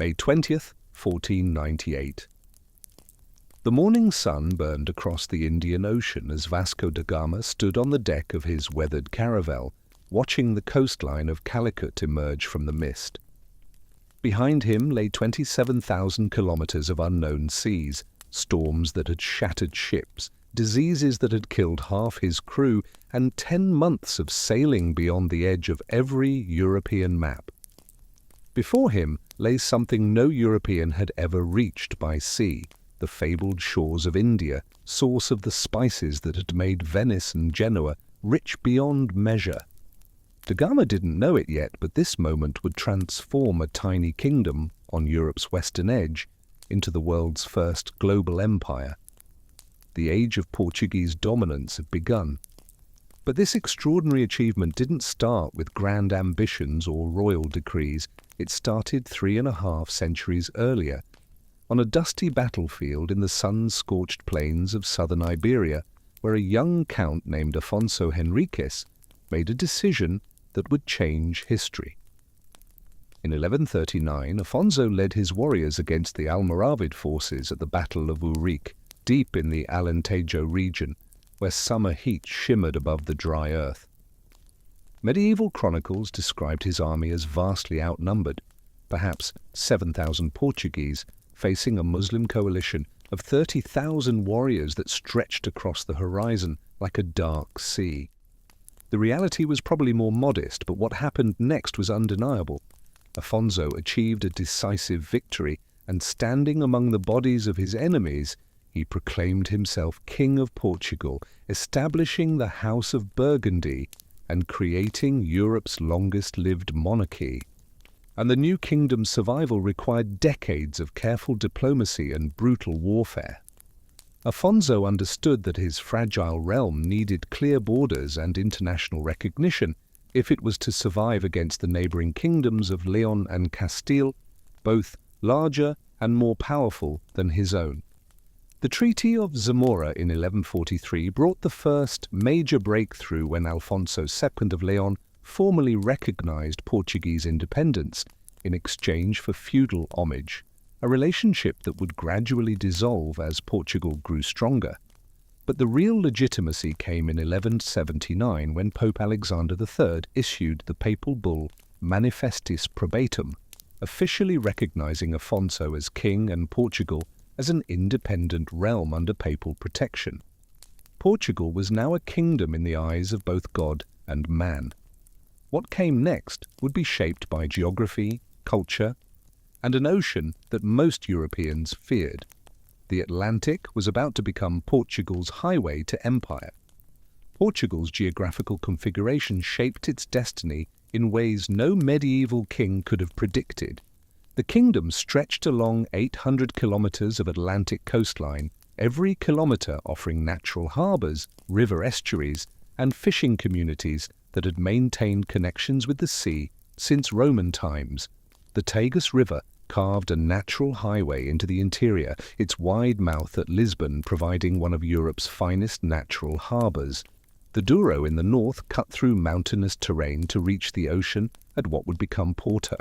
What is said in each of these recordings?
May 20th, 1498. The morning sun burned across the Indian Ocean as Vasco da Gama stood on the deck of his weathered caravel, watching the coastline of Calicut emerge from the mist. Behind him lay 27,000 kilometers of unknown seas, storms that had shattered ships, diseases that had killed half his crew, and 10 months of sailing beyond the edge of every European map. Before him lay something no European had ever reached by sea, the fabled shores of India, source of the spices that had made Venice and Genoa rich beyond measure. Da Gama didn't know it yet, but this moment would transform a tiny kingdom on Europe's western edge into the world's first global empire. The age of Portuguese dominance had begun. But this extraordinary achievement didn't start with grand ambitions or royal decrees. It started 3.5 centuries earlier, on a dusty battlefield in the sun-scorched plains of southern Iberia, where a young count named Afonso Henriques made a decision that would change history. In 1139, Afonso led his warriors against the Almoravid forces at the Battle of Urique, deep in the Alentejo region, where summer heat shimmered above the dry earth. Medieval chronicles described his army as vastly outnumbered, perhaps 7,000 Portuguese, facing a Muslim coalition of 30,000 warriors that stretched across the horizon like a dark sea. The reality was probably more modest, but what happened next was undeniable. Afonso achieved a decisive victory, and standing among the bodies of his enemies, he proclaimed himself King of Portugal, establishing the House of Burgundy and creating Europe's longest-lived monarchy. And the new kingdom's survival required decades of careful diplomacy and brutal warfare. Afonso understood that his fragile realm needed clear borders and international recognition if it was to survive against the neighboring kingdoms of Leon and Castile, both larger and more powerful than his own. The Treaty of Zamora in 1143 brought the first major breakthrough when Alfonso II of Leon formally recognized Portuguese independence in exchange for feudal homage, a relationship that would gradually dissolve as Portugal grew stronger. But the real legitimacy came in 1179 when Pope Alexander III issued the papal bull Manifestis Probatum, officially recognizing Afonso as king and Portugal as an independent realm under papal protection. Portugal was now a kingdom in the eyes of both God and man. What came next would be shaped by geography, culture, and an ocean that most Europeans feared. The Atlantic was about to become Portugal's highway to empire. Portugal's geographical configuration shaped its destiny in ways no medieval king could have predicted. The kingdom stretched along 800 kilometers of Atlantic coastline, every kilometer offering natural harbors, river estuaries, and fishing communities that had maintained connections with the sea since Roman times. The Tagus River carved a natural highway into the interior, its wide mouth at Lisbon providing one of Europe's finest natural harbors. The Douro in the north cut through mountainous terrain to reach the ocean at what would become Porto.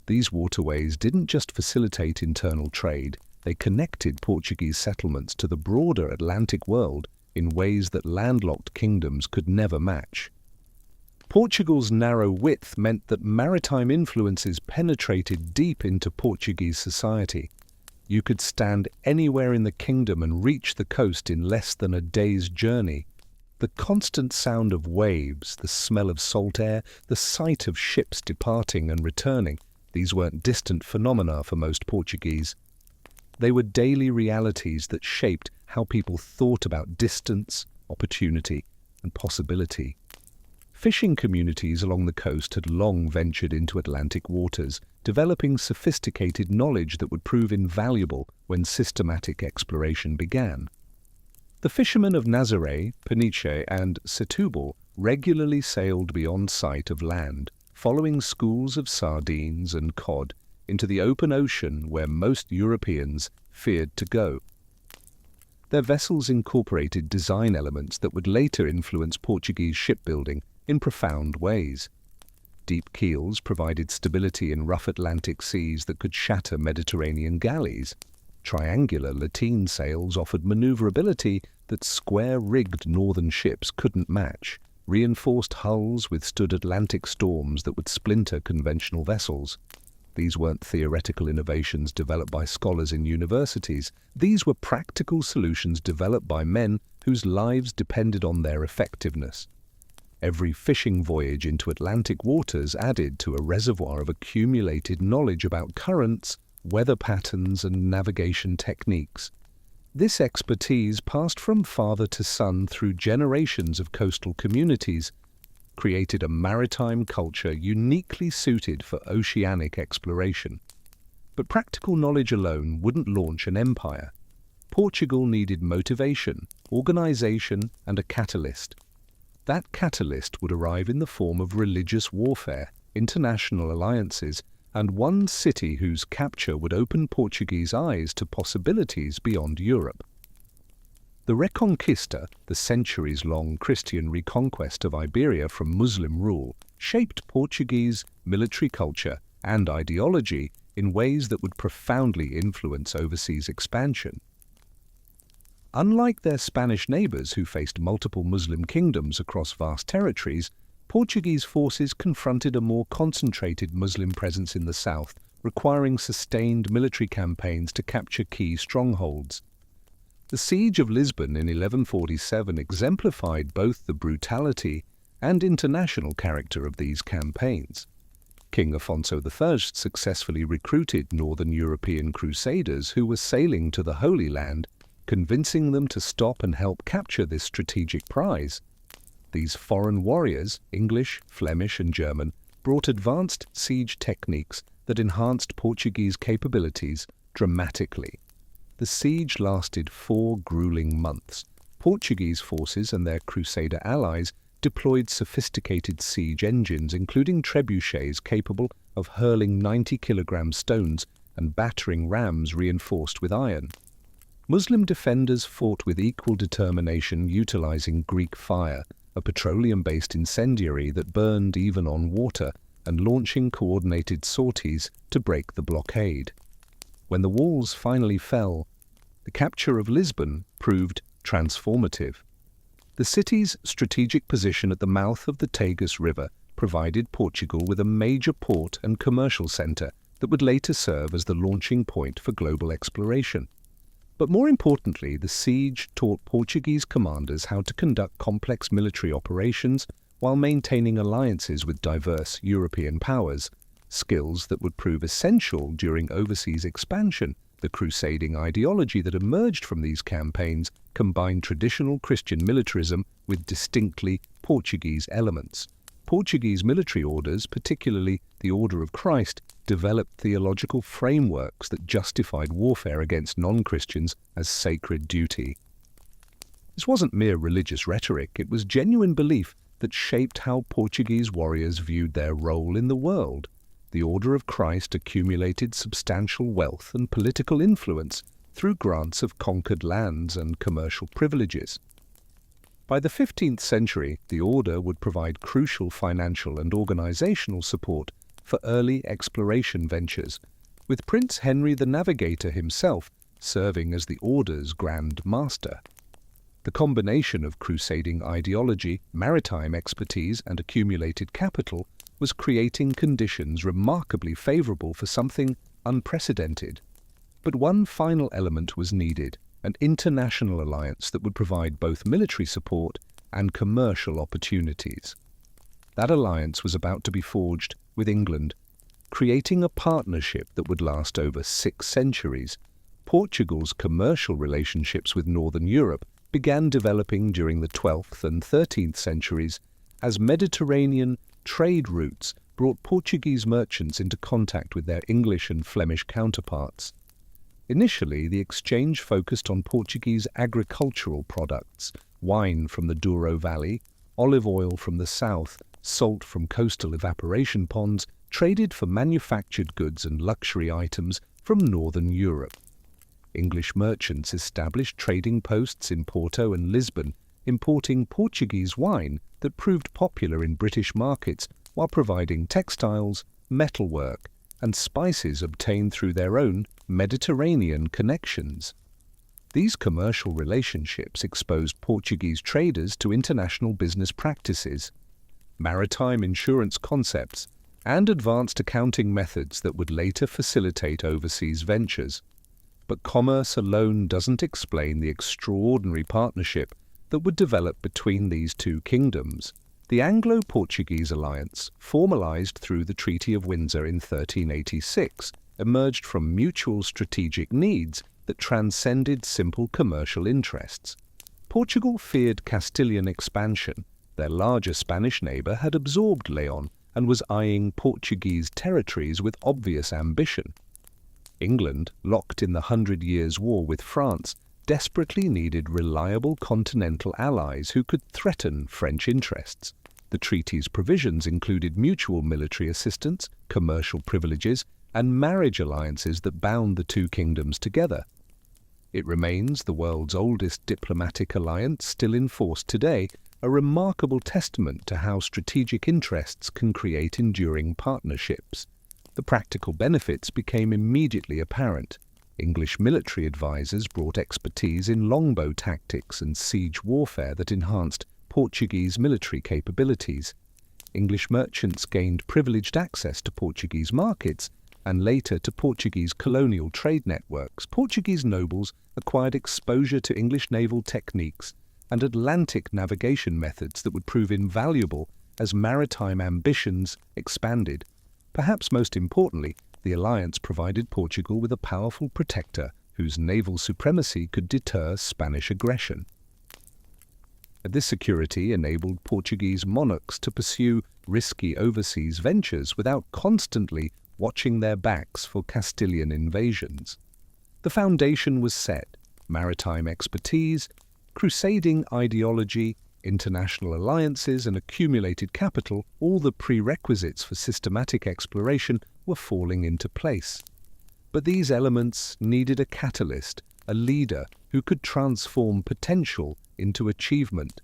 These waterways didn't just facilitate internal trade, they connected Portuguese settlements to the broader Atlantic world in ways that landlocked kingdoms could never match. Portugal's narrow width meant that maritime influences penetrated deep into Portuguese society. You could stand anywhere in the kingdom and reach the coast in less than a day's journey. The constant sound of waves, the smell of salt air, the sight of ships departing and returning, these weren't distant phenomena for most Portuguese. They were daily realities that shaped how people thought about distance, opportunity, and possibility. Fishing communities along the coast had long ventured into Atlantic waters, developing sophisticated knowledge that would prove invaluable when systematic exploration began. The fishermen of Nazaré, Peniche, and Setúbal regularly sailed beyond sight of land, following schools of sardines and cod into the open ocean where most Europeans feared to go. Their vessels incorporated design elements that would later influence Portuguese shipbuilding in profound ways. Deep keels provided stability in rough Atlantic seas that could shatter Mediterranean galleys. Triangular lateen sails offered maneuverability that square-rigged northern ships couldn't match. Reinforced hulls withstood Atlantic storms that would splinter conventional vessels. These weren't theoretical innovations developed by scholars in universities. These were practical solutions developed by men whose lives depended on their effectiveness. Every fishing voyage into Atlantic waters added to a reservoir of accumulated knowledge about currents, weather patterns, and navigation techniques. This expertise passed from father to son through generations of coastal communities, created a maritime culture uniquely suited for oceanic exploration. But practical knowledge alone wouldn't launch an empire. Portugal needed motivation, organization, and a catalyst. That catalyst would arrive in the form of religious warfare, international alliances, and one city whose capture would open Portuguese eyes to possibilities beyond Europe. The Reconquista, the centuries-long Christian reconquest of Iberia from Muslim rule, shaped Portuguese military culture and ideology in ways that would profoundly influence overseas expansion. Unlike their Spanish neighbors who faced multiple Muslim kingdoms across vast territories, Portuguese forces confronted a more concentrated Muslim presence in the south, requiring sustained military campaigns to capture key strongholds. The siege of Lisbon in 1147 exemplified both the brutality and international character of these campaigns. King Afonso I successfully recruited northern European crusaders who were sailing to the Holy Land, convincing them to stop and help capture this strategic prize. These foreign warriors, English, Flemish, and German, brought advanced siege techniques that enhanced Portuguese capabilities dramatically. The siege lasted 4 grueling months. Portuguese forces and their Crusader allies deployed sophisticated siege engines, including trebuchets capable of hurling 90-kilogram stones and battering rams reinforced with iron. Muslim defenders fought with equal determination, utilizing Greek fire, a petroleum-based incendiary that burned even on water, and launching coordinated sorties to break the blockade. When the walls finally fell, the capture of Lisbon proved transformative. The city's strategic position at the mouth of the Tagus River provided Portugal with a major port and commercial center that would later serve as the launching point for global exploration. But more importantly, the siege taught Portuguese commanders how to conduct complex military operations while maintaining alliances with diverse European powers, skills that would prove essential during overseas expansion. The crusading ideology that emerged from these campaigns combined traditional Christian militarism with distinctly Portuguese elements. Portuguese military orders, particularly the Order of Christ, developed theological frameworks that justified warfare against non-Christians as sacred duty. This wasn't mere religious rhetoric, it was genuine belief that shaped how Portuguese warriors viewed their role in the world. The Order of Christ accumulated substantial wealth and political influence through grants of conquered lands and commercial privileges. By the 15th century, the order would provide crucial financial and organizational support for early exploration ventures, with Prince Henry the Navigator himself serving as the order's Grand Master. The combination of crusading ideology, maritime expertise, and accumulated capital was creating conditions remarkably favorable for something unprecedented. But one final element was needed: an international alliance that would provide both military support and commercial opportunities. That alliance was about to be forged with England, creating a partnership that would last over 6 centuries. Portugal's commercial relationships with Northern Europe began developing during the 12th and 13th centuries as Mediterranean trade routes brought Portuguese merchants into contact with their English and Flemish counterparts. Initially, the exchange focused on Portuguese agricultural products: wine from the Douro Valley, olive oil from the south, salt from coastal evaporation ponds, traded for manufactured goods and luxury items from northern Europe. English merchants established trading posts in Porto and Lisbon, importing Portuguese wine that proved popular in British markets, while providing textiles, metalwork, and spices obtained through their own Mediterranean connections. These commercial relationships exposed Portuguese traders to international business practices, maritime insurance concepts, and advanced accounting methods that would later facilitate overseas ventures. But commerce alone doesn't explain the extraordinary partnership that would develop between these two kingdoms. The Anglo-Portuguese alliance, formalized through the Treaty of Windsor in 1386, emerged from mutual strategic needs that transcended simple commercial interests. Portugal feared Castilian expansion. Their larger Spanish neighbor had absorbed Leon and was eyeing Portuguese territories with obvious ambition. England, locked in the 100 Years' War with France, desperately needed reliable continental allies who could threaten French interests. The treaty's provisions included mutual military assistance, commercial privileges, and marriage alliances that bound the two kingdoms together. It remains the world's oldest diplomatic alliance still in force today, a remarkable testament to how strategic interests can create enduring partnerships. The practical benefits became immediately apparent. English military advisors brought expertise in longbow tactics and siege warfare that enhanced Portuguese military capabilities. English merchants gained privileged access to Portuguese markets and later to Portuguese colonial trade networks. Portuguese nobles acquired exposure to English naval techniques and Atlantic navigation methods that would prove invaluable as maritime ambitions expanded. Perhaps most importantly, the alliance provided Portugal with a powerful protector whose naval supremacy could deter Spanish aggression. This security enabled Portuguese monarchs to pursue risky overseas ventures without constantly watching their backs for Castilian invasions. The foundation was set: maritime expertise, crusading ideology, international alliances, and accumulated capital. All the prerequisites for systematic exploration were falling into place. But these elements needed a catalyst, a leader who could transform potential into achievement.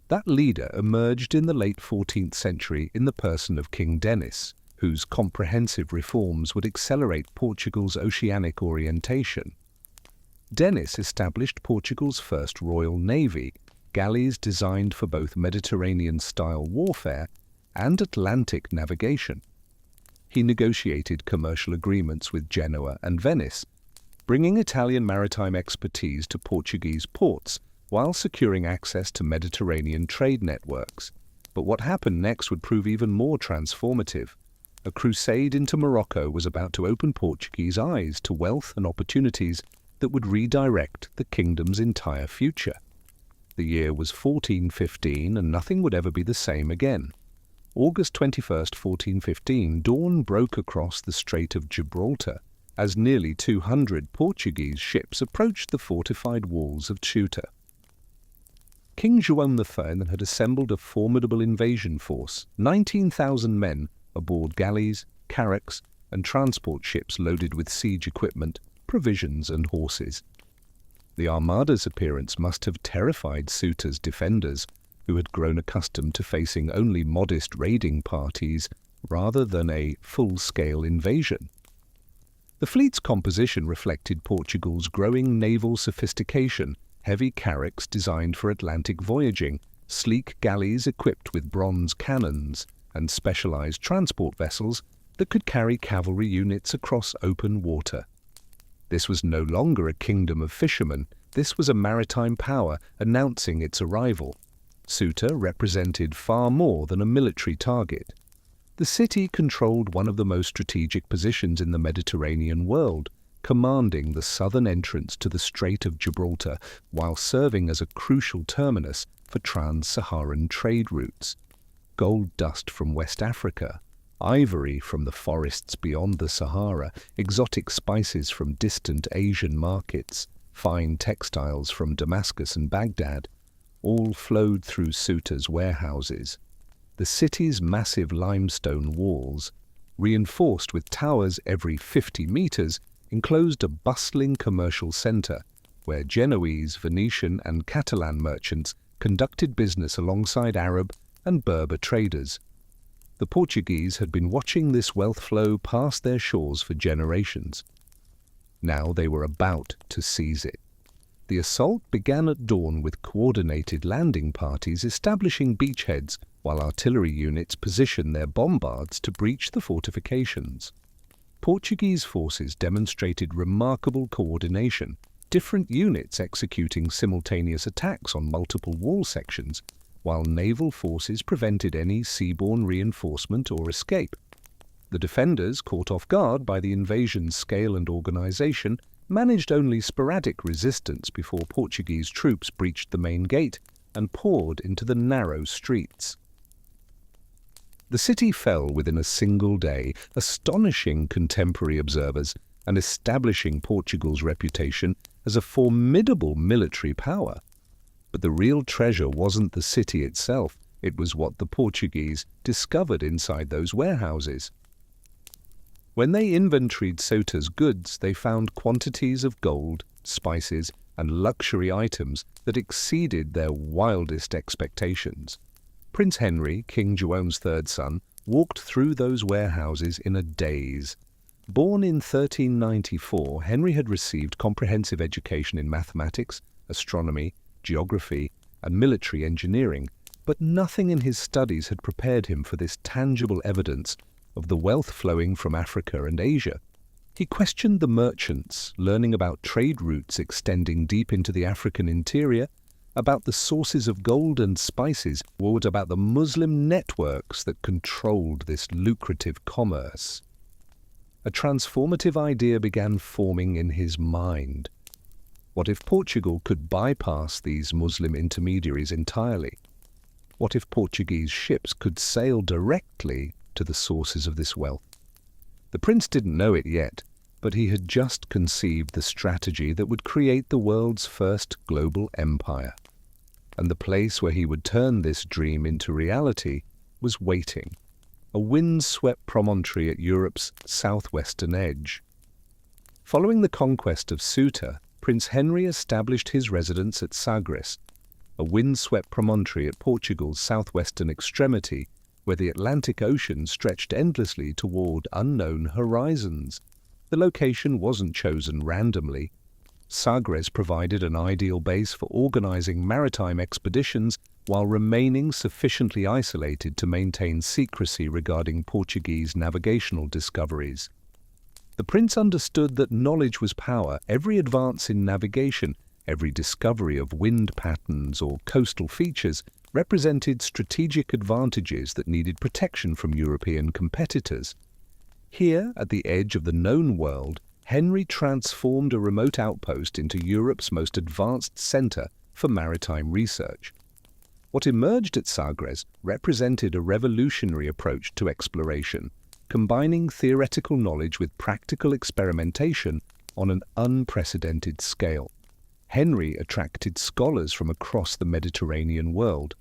That leader emerged in the late 14th century in the person of King Denis, whose comprehensive reforms would accelerate Portugal's oceanic orientation. Denis established Portugal's first Royal Navy, galleys designed for both Mediterranean-style warfare and Atlantic navigation. He negotiated commercial agreements with Genoa and Venice, bringing Italian maritime expertise to Portuguese ports while securing access to Mediterranean trade networks. But what happened next would prove even more transformative. A crusade into Morocco was about to open Portuguese eyes to wealth and opportunities that would redirect the kingdom's entire future. The year was 1415, and nothing would ever be the same again. August 21st, 1415, dawn broke across the Strait of Gibraltar as nearly 200 Portuguese ships approached the fortified walls of Ceuta. King João III had assembled a formidable invasion force, 19,000 men, aboard galleys, carracks, and transport ships loaded with siege equipment, provisions, and horses. The Armada's appearance must have terrified Ceuta's defenders, who had grown accustomed to facing only modest raiding parties rather than a full-scale invasion. The fleet's composition reflected Portugal's growing naval sophistication: heavy carracks designed for Atlantic voyaging, sleek galleys equipped with bronze cannons, and specialized transport vessels that could carry cavalry units across open water. This was no longer a kingdom of fishermen. This was a maritime power announcing its arrival. Ceuta represented far more than a military target. The city controlled one of the most strategic positions in the Mediterranean world, commanding the southern entrance to the Strait of Gibraltar while serving as a crucial terminus for trans-Saharan trade routes. Gold dust from West Africa, ivory from the forests beyond the Sahara, exotic spices from distant Asian markets, fine textiles from Damascus and Baghdad, all flowed through Ceuta's warehouses. The city's massive limestone walls, reinforced with towers every 50 meters, enclosed a bustling commercial center where Genoese, Venetian, and Catalan merchants conducted business alongside Arab and Berber traders. The Portuguese had been watching this wealth flow past their shores for generations. Now they were about to seize it. The assault began at dawn with coordinated landing parties establishing beachheads while artillery units positioned their bombards to breach the fortifications. Portuguese forces demonstrated remarkable coordination, different units executing simultaneous attacks on multiple wall sections, while naval forces prevented any seaborne reinforcement or escape. The defenders, caught off guard by the invasion's scale and organization, managed only sporadic resistance before Portuguese troops breached the main gate and poured into the narrow streets. The city fell within a single day, astonishing contemporary observers and establishing Portugal's reputation as a formidable military power. But the real treasure wasn't the city itself, it was what the Portuguese discovered inside those warehouses. When they inventoried Ceuta's goods, they found quantities of gold, spices, and luxury items that exceeded their wildest expectations. Prince Henry, King João's third son, walked through those warehouses in a daze. Born in 1394, Henry had received comprehensive education in mathematics, astronomy, geography, and military engineering, but nothing in his studies had prepared him for this tangible evidence of the wealth flowing from Africa and Asia. He questioned the merchants, learning about trade routes extending deep into the African interior, about the sources of gold and spices, or about the Muslim networks that controlled this lucrative commerce. A transformative idea began forming in his mind. What if Portugal could bypass these Muslim intermediaries entirely? What if Portuguese ships could sail directly to the sources of this wealth? The prince didn't know it yet, but he had just conceived the strategy that would create the world's first global empire. And the place where he would turn this dream into reality was waiting, a wind-swept promontory at Europe's southwestern edge. Following the conquest of Ceuta, Prince Henry established his residence at Sagres, a wind-swept promontory at Portugal's southwestern extremity, where the Atlantic Ocean stretched endlessly toward unknown horizons. The location wasn't chosen randomly. Sagres provided an ideal base for organizing maritime expeditions while remaining sufficiently isolated to maintain secrecy regarding Portuguese navigational discoveries. The prince understood that knowledge was power. Every advance in navigation, every discovery of wind patterns or coastal features represented strategic advantages that needed protection from European competitors. Here, at the edge of the known world, Henry transformed a remote outpost into Europe's most advanced center for maritime research. What emerged at Sagres represented a revolutionary approach to exploration, combining theoretical knowledge with practical experimentation on an unprecedented scale. Henry attracted scholars from across the Mediterranean world.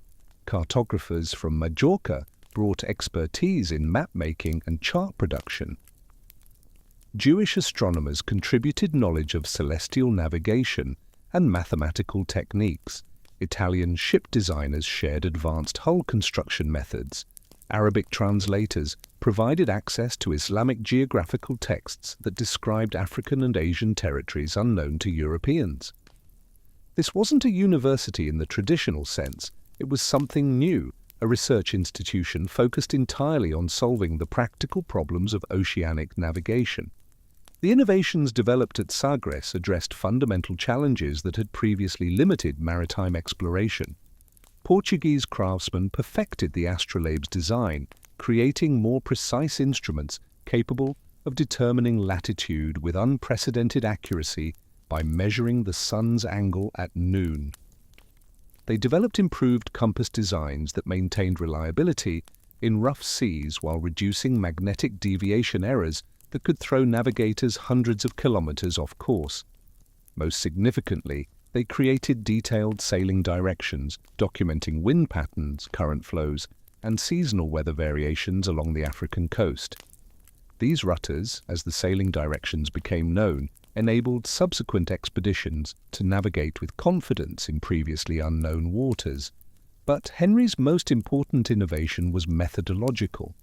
Cartographers from Majorca brought expertise in map-making and chart production. Jewish astronomers contributed knowledge of celestial navigation and mathematical techniques. Italian ship designers shared advanced hull construction methods. Arabic translators provided access to Islamic geographical texts that described African and Asian territories unknown to Europeans. This wasn't a university in the traditional sense. It was something new, a research institution focused entirely on solving the practical problems of oceanic navigation. The innovations developed at Sagres addressed fundamental challenges that had previously limited maritime exploration. Portuguese craftsmen perfected the astrolabe's design, creating more precise instruments capable of determining latitude with unprecedented accuracy by measuring the sun's angle at noon. They developed improved compass designs that maintained reliability in rough seas while reducing magnetic deviation errors that could throw navigators hundreds of kilometers off course. Most significantly, they created detailed sailing directions, documenting wind patterns, current flows, and seasonal weather variations along the African coast. These rutters, as the sailing directions became known, enabled subsequent expeditions to navigate with confidence in previously unknown waters. But Henry's most important innovation was methodological.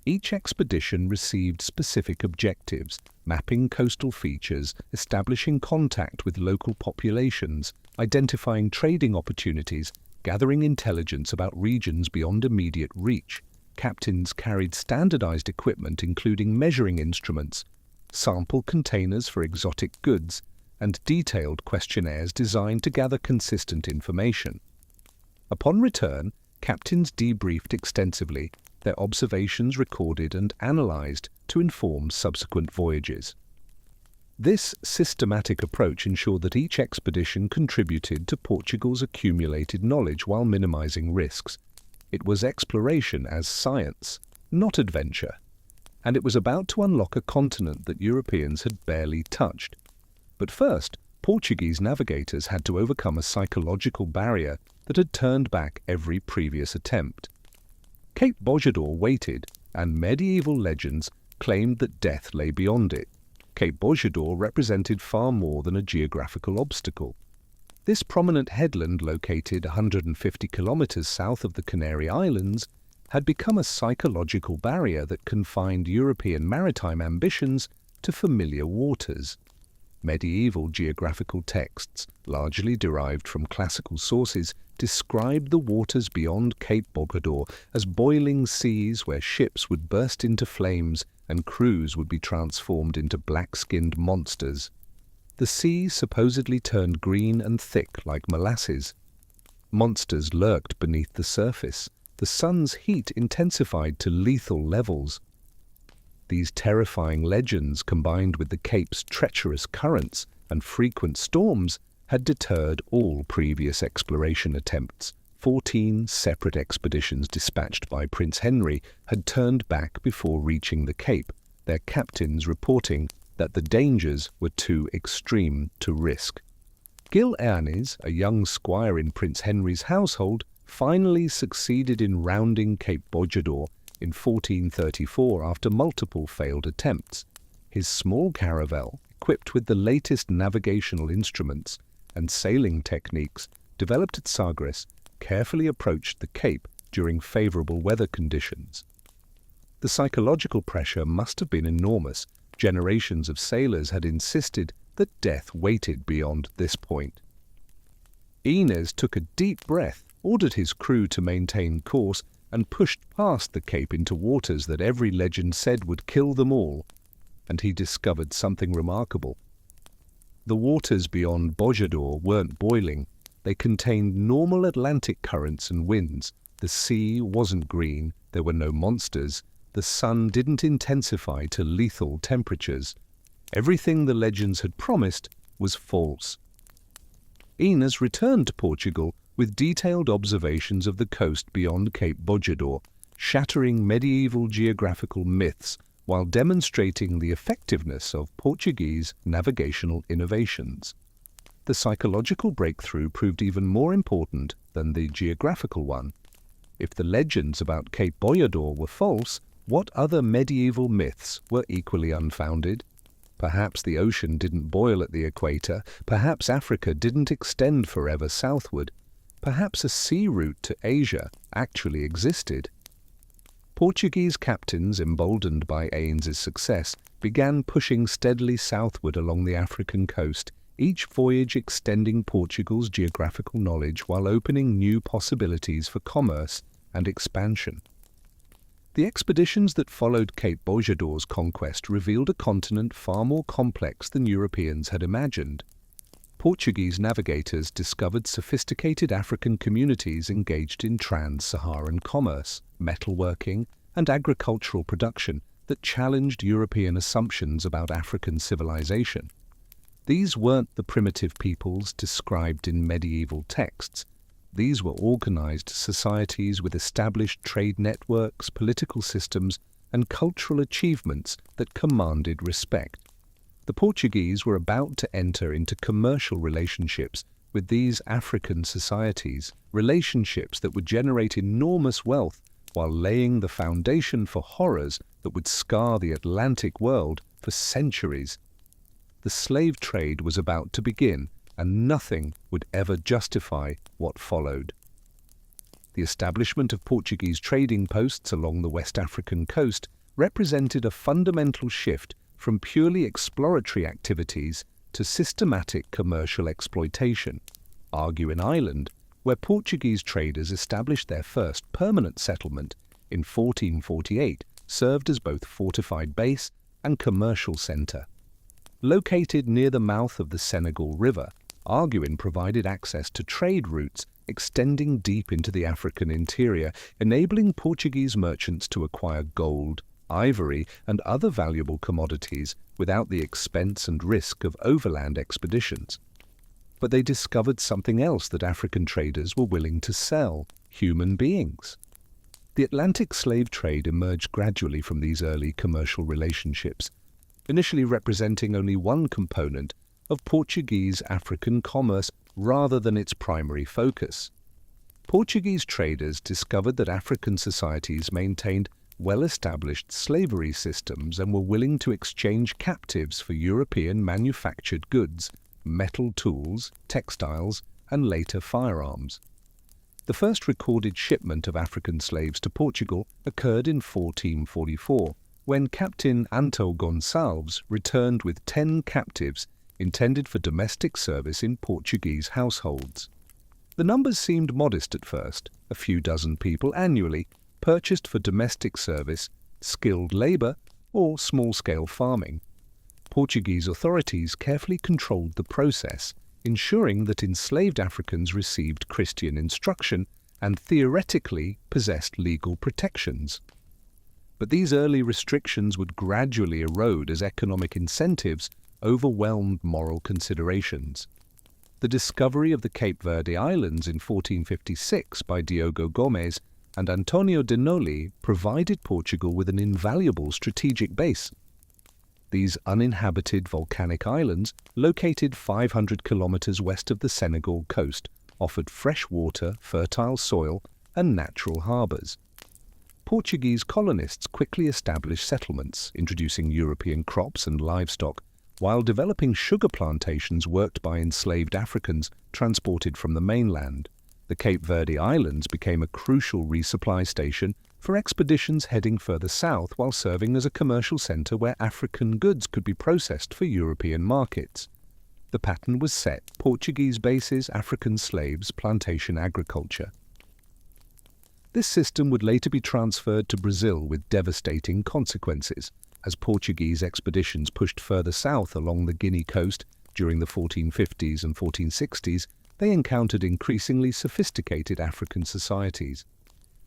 Each expedition received specific objectives, mapping coastal features, establishing contact with local populations, identifying trading opportunities, gathering intelligence about regions beyond immediate reach. Captains carried standardized equipment including measuring instruments, sample containers for exotic goods, and detailed questionnaires designed to gather consistent information. Upon return, captains debriefed extensively, their observations recorded and analyzed to inform subsequent voyages. This systematic approach ensured that each expedition contributed to Portugal's accumulated knowledge while minimizing risks. It was exploration as science, not adventure, and it was about to unlock a continent that Europeans had barely touched. But first, Portuguese navigators had to overcome a psychological barrier that had turned back every previous attempt. Cape Bojador waited, and medieval legends claimed that death lay beyond it. Cape Bojador represented far more than a geographical obstacle. This prominent headland, located 150 kilometers south of the Canary Islands, had become a psychological barrier that confined European maritime ambitions to familiar waters. Medieval geographical texts, largely derived from classical sources, described the waters beyond Cape Bojador as boiling seas where ships would burst into flames and crews would be transformed into black-skinned monsters. The sea supposedly turned green and thick like molasses. Monsters lurked beneath the surface. The sun's heat intensified to lethal levels. These terrifying legends, combined with the Cape's treacherous currents and frequent storms, had deterred all previous exploration attempts. 14 separate expeditions dispatched by Prince Henry had turned back before reaching the Cape, their captains reporting that the dangers were too extreme to risk. Gil Earnes, a young squire in Prince Henry's household, finally succeeded in rounding Cape Bojador in 1434 after multiple failed attempts. His small caravel, equipped with the latest navigational instruments and sailing techniques developed at Sagres, carefully approached the Cape during favorable weather conditions. The psychological pressure must have been enormous. Generations of sailors had insisted that death waited beyond this point. Earnes took a deep breath, ordered his crew to maintain course, and pushed past the Cape into waters that every legend said would kill them all. And he discovered something remarkable. The waters beyond Bojador weren't boiling. They contained normal Atlantic currents and winds. The sea wasn't green. There were no monsters. The sun didn't intensify to lethal temperatures. Everything the legends had promised was false. Earnes returned to Portugal with detailed observations of the coast beyond Cape Bojador, shattering medieval geographical myths while demonstrating the effectiveness of Portuguese navigational innovations. The psychological breakthrough proved even more important than the geographical one. If the legends about Cape Bojador were false, what other medieval myths were equally unfounded? Perhaps the ocean didn't boil at the equator, perhaps Africa didn't extend forever southward, perhaps a sea route to Asia actually existed. Portuguese captains, emboldened by Earnes's success, began pushing steadily southward along the African coast, each voyage extending Portugal's geographical knowledge while opening new possibilities for commerce and expansion. The expeditions that followed Cape Bojador's conquest revealed a continent far more complex than Europeans had imagined. Portuguese navigators discovered sophisticated African communities engaged in trans-Saharan commerce, metalworking, and agricultural production that challenged European assumptions about African civilization. These weren't the primitive peoples described in medieval texts. These were organized societies with established trade networks, political systems, and cultural achievements that commanded respect. The Portuguese were about to enter into commercial relationships with these African societies, relationships that would generate enormous wealth while laying the foundation for horrors that would scar the Atlantic world for centuries. The slave trade was about to begin, and nothing would ever justify what followed. The establishment of Portuguese trading posts along the West African coast represented a fundamental shift from purely exploratory activities to systematic commercial exploitation. Arguin Island, where Portuguese traders established their first permanent settlement in 1448, served as both fortified base and commercial centre. Located near the mouth of the Senegal River, Arguin provided access to trade routes extending deep into the African interior, enabling Portuguese merchants to acquire gold, ivory, and other valuable commodities without the expense and risk of overland expeditions. But they discovered something else that African traders were willing to sell: human beings. The Atlantic slave trade emerged gradually from these early commercial relationships, initially representing only one component of Portuguese African commerce rather than its primary focus. Portuguese traders discovered that African societies maintained well-established slavery systems and were willing to exchange captives for European manufactured goods, metal tools, textiles, and later firearms. The first recorded shipment of African slaves to Portugal occurred in 1444, when Captain Anto Gonçalves returned with 10 captives intended for domestic service in Portuguese households. The numbers seemed modest at first: a few dozen people annually, purchased for domestic service, skilled labour, or small-scale farming. Portuguese authorities carefully controlled the process, ensuring that enslaved Africans received Christian instruction and theoretically possessed legal protections. But these early restrictions would gradually erode as economic incentives overwhelmed moral considerations. The discovery of the Cape Verde Islands in 1456 by Diogo Gomes and Antonio de Noli provided Portugal with an invaluable strategic base. These uninhabited volcanic islands, located 500 kilometers west of the Senegal coast, offered fresh water, fertile soil, and natural harbors. Portuguese colonists quickly established settlements, introducing European crops and livestock, while developing sugar plantations worked by enslaved Africans transported from the mainland. The Cape Verde Islands became a crucial resupply station for expeditions heading further south, while serving as a commercial center where African goods could be processed for European markets. The pattern was set: Portuguese bases, African slaves, plantation agriculture. This system would later be transferred to Brazil with devastating consequences. As Portuguese expeditions pushed further south along the Guinea coast during the 1450s and 1460s, they encountered increasingly sophisticated African societies.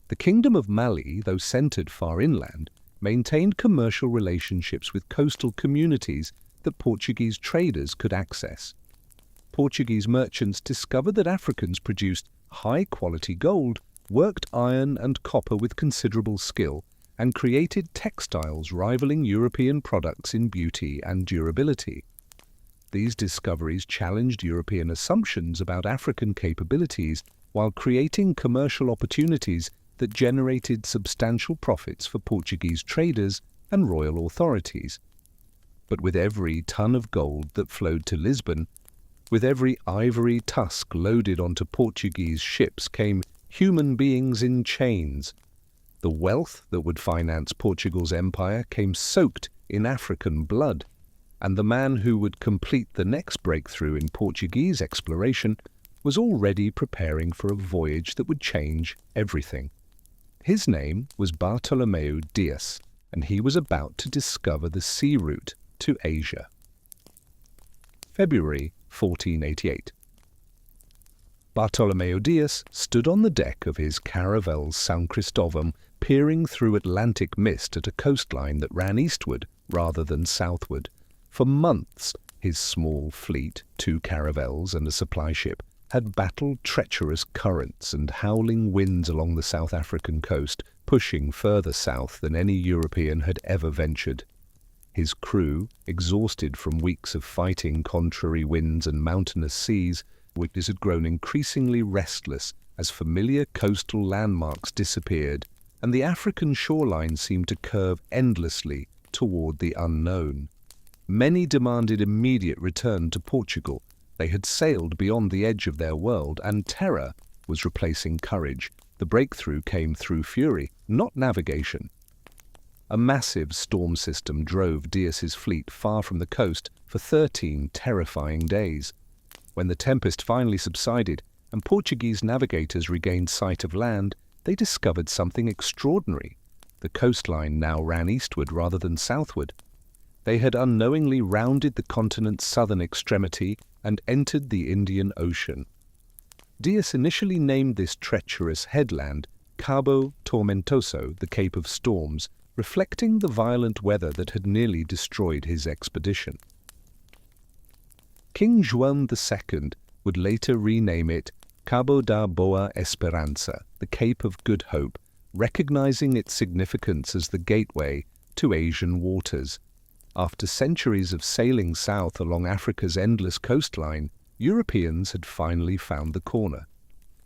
The Kingdom of Mali, though centered far inland, maintained commercial relationships with coastal communities that Portuguese traders could access. Portuguese merchants discovered that Africans produced high-quality gold, worked iron and copper with considerable skill, and created textiles rivaling European products in beauty and durability. These discoveries challenged European assumptions about African capabilities while creating commercial opportunities that generated substantial profits for Portuguese traders and royal authorities. But with every ton of gold that flowed to Lisbon, with every ivory tusk loaded onto Portuguese ships, came human beings in chains. The wealth that would finance Portugal's empire came soaked in African blood, and the man who would complete the next breakthrough in Portuguese exploration was already preparing for a voyage that would change everything. His name was Bartolomeu Dias, and he was about to discover the sea route to Asia. February 1488. Bartolomeu Dias stood on the deck of his caravel São Cristóvão, peering through Atlantic mist at a coastline that ran eastward rather than southward. For months, his small fleet, 2 caravels and a supply ship, had battled treacherous currents and howling winds along the South African coast, pushing further south than any European had ever ventured. His crew, exhausted from weeks of fighting contrary winds and mountainous seas, had grown increasingly restless as familiar coastal landmarks disappeared, and the African shoreline seemed to curve endlessly toward the unknown. Many demanded immediate return to Portugal. They had sailed beyond the edge of their world, and terror was replacing courage. The breakthrough came through fury, not navigation. a massive storm system drove Dias's fleet far from the coast for 13 terrifying days. When the tempest finally subsided and Portuguese navigators regained sight of land, they discovered something extraordinary. The coastline now ran eastward rather than southward. They had unknowingly rounded the continent's southern extremity and entered the Indian Ocean. Dias initially named this treacherous headland Cabo Tormentoso, the Cape of Storms, reflecting the violent weather that had nearly destroyed his expedition. King João II would later rename it Cabo da Boa Esperança, the Cape of Good Hope, recognizing its significance as the gateway to Asian waters. After centuries of sailing south along Africa's endless coastline, Europeans had finally found the corner.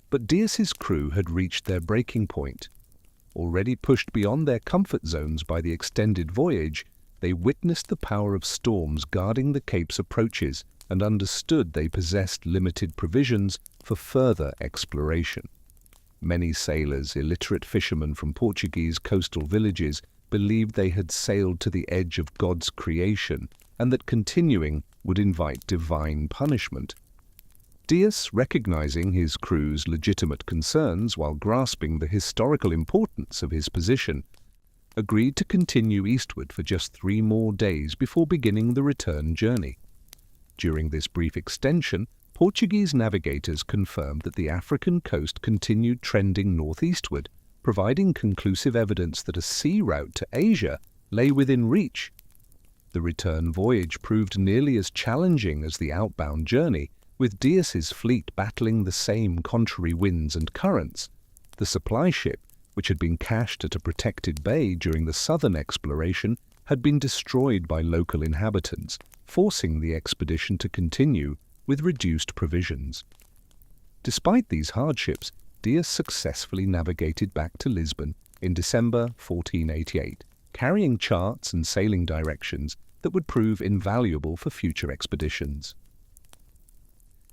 But Dias's crew had reached their breaking point. Already pushed beyond their comfort zones by the extended voyage, they witnessed the power of storms guarding the Cape's approaches and understood they possessed limited provisions for further exploration. Many sailors, illiterate fishermen from Portuguese coastal villages, believed they had sailed to the edge of God's creation and that continuing would invite divine punishment. Dias, recognizing his crew's legitimate concerns while grasping the historical importance of his position, agreed to continue eastward for just 3 more days before beginning the return journey. During this brief extension, Portuguese navigators confirmed that the African coast continued trending northeastward, providing conclusive evidence that a sea route to Asia lay within reach. The return voyage proved nearly as challenging as the outbound journey, with Dias's fleet battling the same contrary winds and currents. The supply ship, which had been cached at a protected bay during the southern exploration, had been destroyed by local inhabitants, forcing the expedition to continue with reduced provisions. Despite these hardships, Dias successfully navigated back to Lisbon in December 1488, carrying charts and sailing directions that would prove invaluable for future expeditions.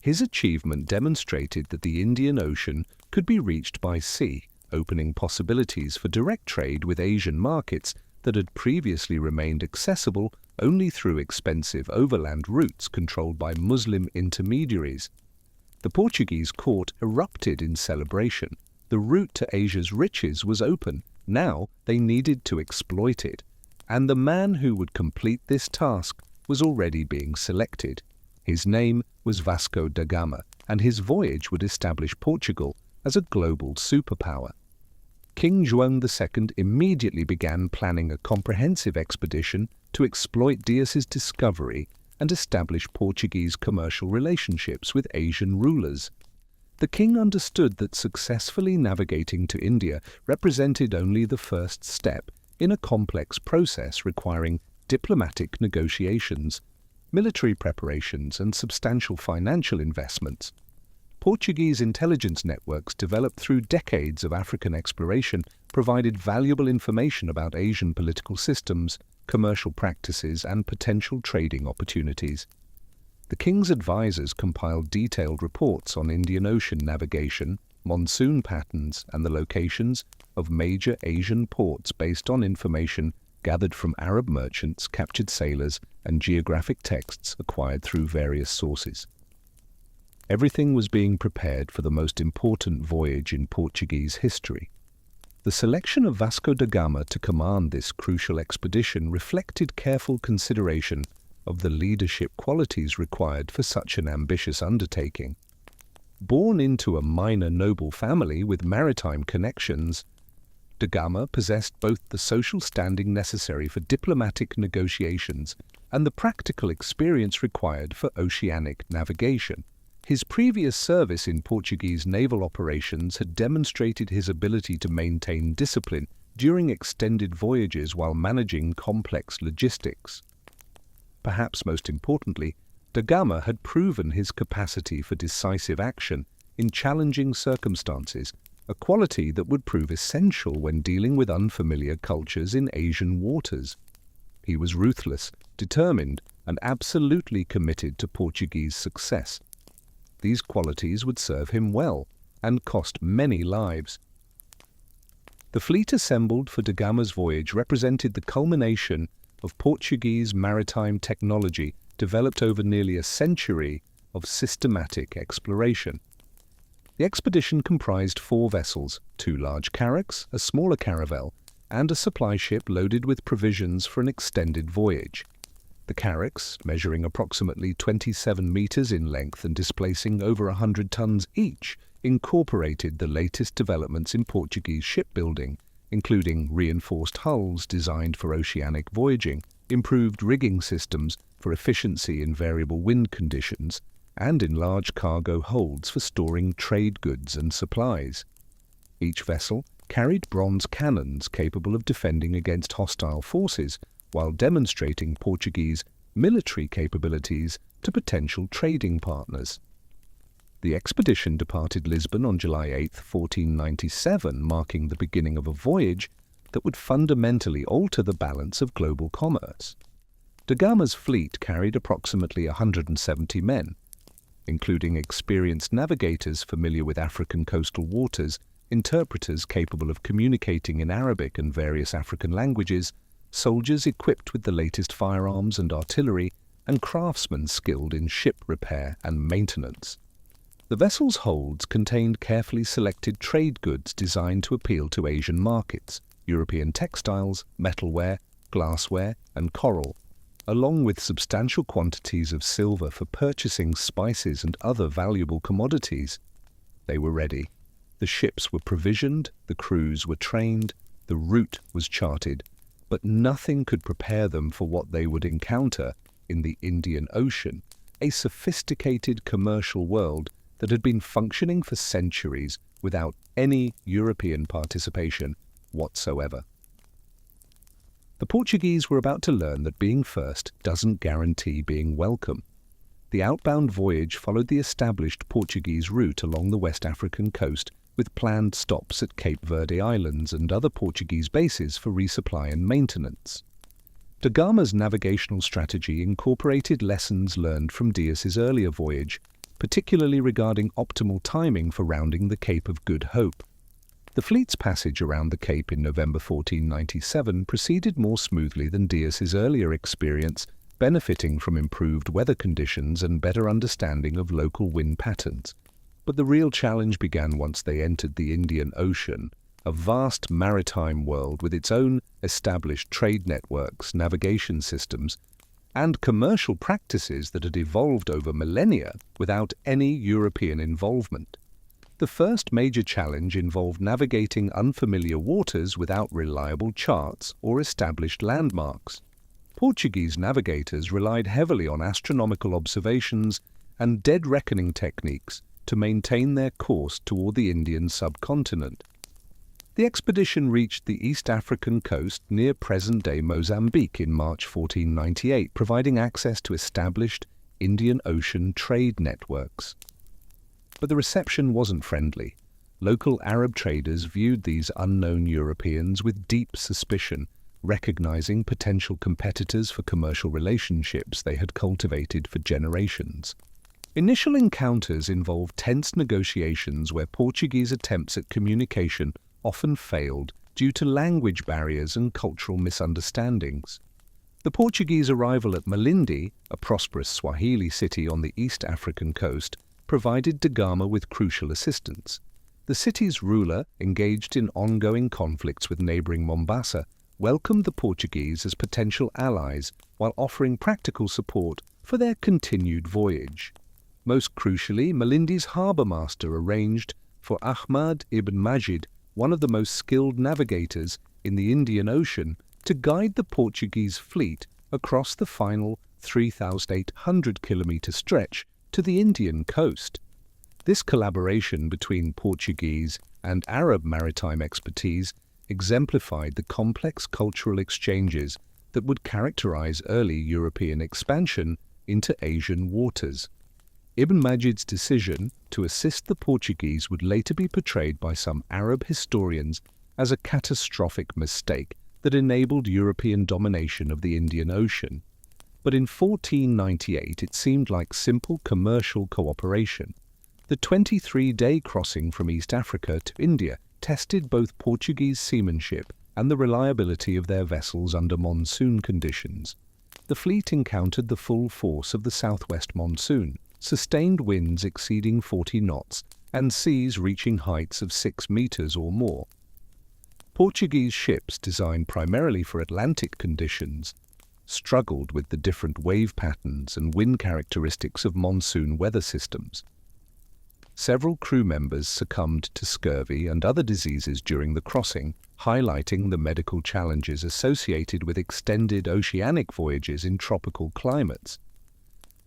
His achievement demonstrated that the Indian Ocean could be reached by sea, opening possibilities for direct trade with Asian markets that had previously remained accessible only through expensive overland routes controlled by Muslim intermediaries. The Portuguese court erupted in celebration. The route to Asia's riches was open. Now they needed to exploit it. And the man who would complete this task was already being selected. His name was Vasco da Gama, and his voyage would establish Portugal as a global superpower. King João II immediately began planning a comprehensive expedition to exploit Dias's discovery and establish Portuguese commercial relationships with Asian rulers. The king understood that successfully navigating to India represented only the first step in a complex process requiring diplomatic negotiations, military preparations, and substantial financial investments. Portuguese intelligence networks developed through decades of African exploration provided valuable information about Asian political systems, commercial practices, and potential trading opportunities. The king's advisors compiled detailed reports on Indian Ocean navigation, monsoon patterns, and the locations of major Asian ports based on information gathered from Arab merchants, captured sailors, and geographic texts acquired through various sources. Everything was being prepared for the most important voyage in Portuguese history. The selection of Vasco da Gama to command this crucial expedition reflected careful consideration of the leadership qualities required for such an ambitious undertaking. Born into a minor noble family with maritime connections, da Gama possessed both the social standing necessary for diplomatic negotiations and the practical experience required for oceanic navigation. His previous service in Portuguese naval operations had demonstrated his ability to maintain discipline during extended voyages while managing complex logistics. Perhaps most importantly, da Gama had proven his capacity for decisive action in challenging circumstances, a quality that would prove essential when dealing with unfamiliar cultures in Asian waters. He was ruthless, determined, and absolutely committed to Portuguese success. These qualities would serve him well and cost many lives. The fleet assembled for da Gama's voyage represented the culmination of Portuguese maritime technology developed over nearly a century of systematic exploration. The expedition comprised 4 vessels, 2 large carracks, a smaller caravel, and a supply ship loaded with provisions for an extended voyage. The carracks, measuring approximately 27 meters in length and displacing over 100 tons each, incorporated the latest developments in Portuguese shipbuilding, including reinforced hulls designed for oceanic voyaging, improved rigging systems for efficiency in variable wind conditions, and enlarged cargo holds for storing trade goods and supplies. Each vessel carried bronze cannons capable of defending against hostile forces while demonstrating Portuguese military capabilities to potential trading partners. The expedition departed Lisbon on July 8, 1497, marking the beginning of a voyage that would fundamentally alter the balance of global commerce. Da Gama's fleet carried approximately 170 men, including experienced navigators familiar with African coastal waters, interpreters capable of communicating in Arabic and various African languages, soldiers equipped with the latest firearms and artillery, and craftsmen skilled in ship repair and maintenance. The vessel's holds contained carefully selected trade goods designed to appeal to Asian markets, European textiles, metalware, glassware, and coral, along with substantial quantities of silver for purchasing spices and other valuable commodities. They were ready. The ships were provisioned, the crews were trained, the route was charted, but nothing could prepare them for what they would encounter in the Indian Ocean, a sophisticated commercial world that had been functioning for centuries without any European participation whatsoever. The Portuguese were about to learn that being first doesn't guarantee being welcome. The outbound voyage followed the established Portuguese route along the West African coast, with planned stops at Cape Verde Islands and other Portuguese bases for resupply and maintenance. Da Gama's navigational strategy incorporated lessons learned from Dias's earlier voyage, particularly regarding optimal timing for rounding the Cape of Good Hope. The fleet's passage around the Cape in November 1497 proceeded more smoothly than Dias's earlier experience, benefiting from improved weather conditions and better understanding of local wind patterns. But the real challenge began once they entered the Indian Ocean, a vast maritime world with its own established trade networks, navigation systems, and commercial practices that had evolved over millennia without any European involvement. The first major challenge involved navigating unfamiliar waters without reliable charts or established landmarks. Portuguese navigators relied heavily on astronomical observations and dead reckoning techniques to maintain their course toward the Indian subcontinent. The expedition reached the East African coast near present-day Mozambique in March 1498, providing access to established Indian Ocean trade networks. But the reception wasn't friendly. Local Arab traders viewed these unknown Europeans with deep suspicion, recognizing potential competitors for commercial relationships they had cultivated for generations. Initial encounters involved tense negotiations where Portuguese attempts at communication often failed due to language barriers and cultural misunderstandings. The Portuguese arrival at Malindi, a prosperous Swahili city on the East African coast, provided da Gama with crucial assistance. The city's ruler, engaged in ongoing conflicts with neighboring Mombasa, welcomed the Portuguese as potential allies while offering practical support for their continued voyage. Most crucially, Malindi's harbour master arranged for Ahmad ibn Majid, one of the most skilled navigators in the Indian Ocean, to guide the Portuguese fleet across the final 3,800-kilometre stretch to the Indian coast. This collaboration between Portuguese and Arab maritime expertise exemplified the complex cultural exchanges that would characterize early European expansion into Asian waters. Ibn Majid's decision to assist the Portuguese would later be portrayed by some Arab historians as a catastrophic mistake that enabled European domination of the Indian Ocean. But in 1498 it seemed like simple commercial cooperation. The 23-day crossing from East Africa to India tested both Portuguese seamanship and the reliability of their vessels under monsoon conditions. The fleet encountered the full force of the southwest monsoon, sustained winds exceeding 40 knots, and seas reaching heights of 6 meters or more. Portuguese ships designed primarily for Atlantic conditions struggled with the different wave patterns and wind characteristics of monsoon weather systems. Several crew members succumbed to scurvy and other diseases during the crossing, highlighting the medical challenges associated with extended oceanic voyages in tropical climates.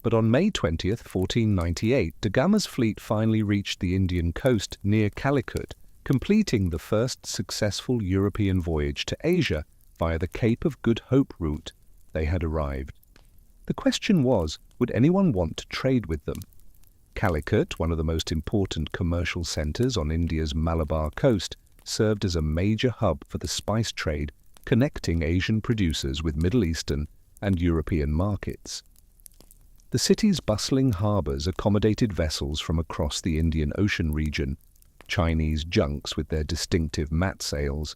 But on May 20, 1498, da Gama's fleet finally reached the Indian coast near Calicut, completing the first successful European voyage to Asia via the Cape of Good Hope route. They had arrived. The question was, would anyone want to trade with them? Calicut, one of the most important commercial centers on India's Malabar coast, served as a major hub for the spice trade, connecting Asian producers with Middle Eastern and European markets. The city's bustling harbors accommodated vessels from across the Indian Ocean region, Chinese junks with their distinctive mat sails,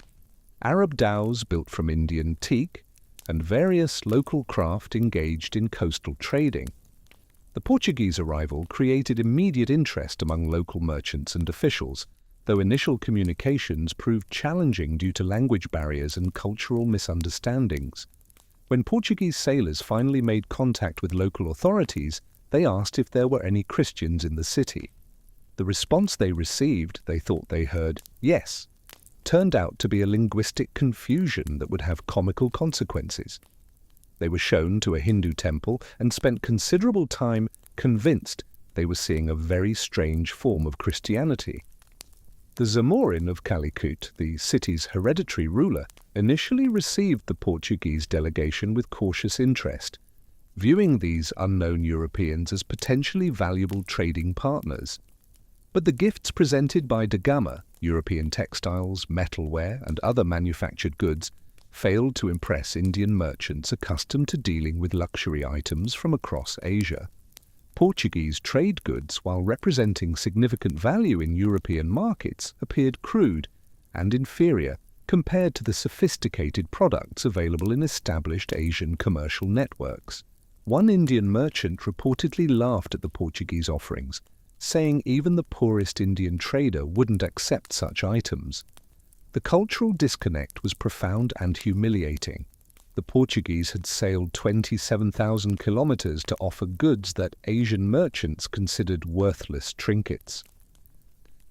Arab dhows built from Indian teak, and various local craft engaged in coastal trading. The Portuguese arrival created immediate interest among local merchants and officials, though initial communications proved challenging due to language barriers and cultural misunderstandings. When Portuguese sailors finally made contact with local authorities, they asked if there were any Christians in the city. The response they received, they thought they heard, "yes," turned out to be a linguistic confusion that would have comical consequences. They were shown to a Hindu temple and spent considerable time convinced they were seeing a very strange form of Christianity. The Zamorin of Calicut, the city's hereditary ruler, initially received the Portuguese delegation with cautious interest, viewing these unknown Europeans as potentially valuable trading partners. But the gifts presented by da Gama, European textiles, metalware, and other manufactured goods, failed to impress Indian merchants accustomed to dealing with luxury items from across Asia. Portuguese trade goods, while representing significant value in European markets, appeared crude and inferior compared to the sophisticated products available in established Asian commercial networks. One Indian merchant reportedly laughed at the Portuguese offerings, saying even the poorest Indian trader wouldn't accept such items. The cultural disconnect was profound and humiliating. The Portuguese had sailed 27,000 kilometers to offer goods that Asian merchants considered worthless trinkets.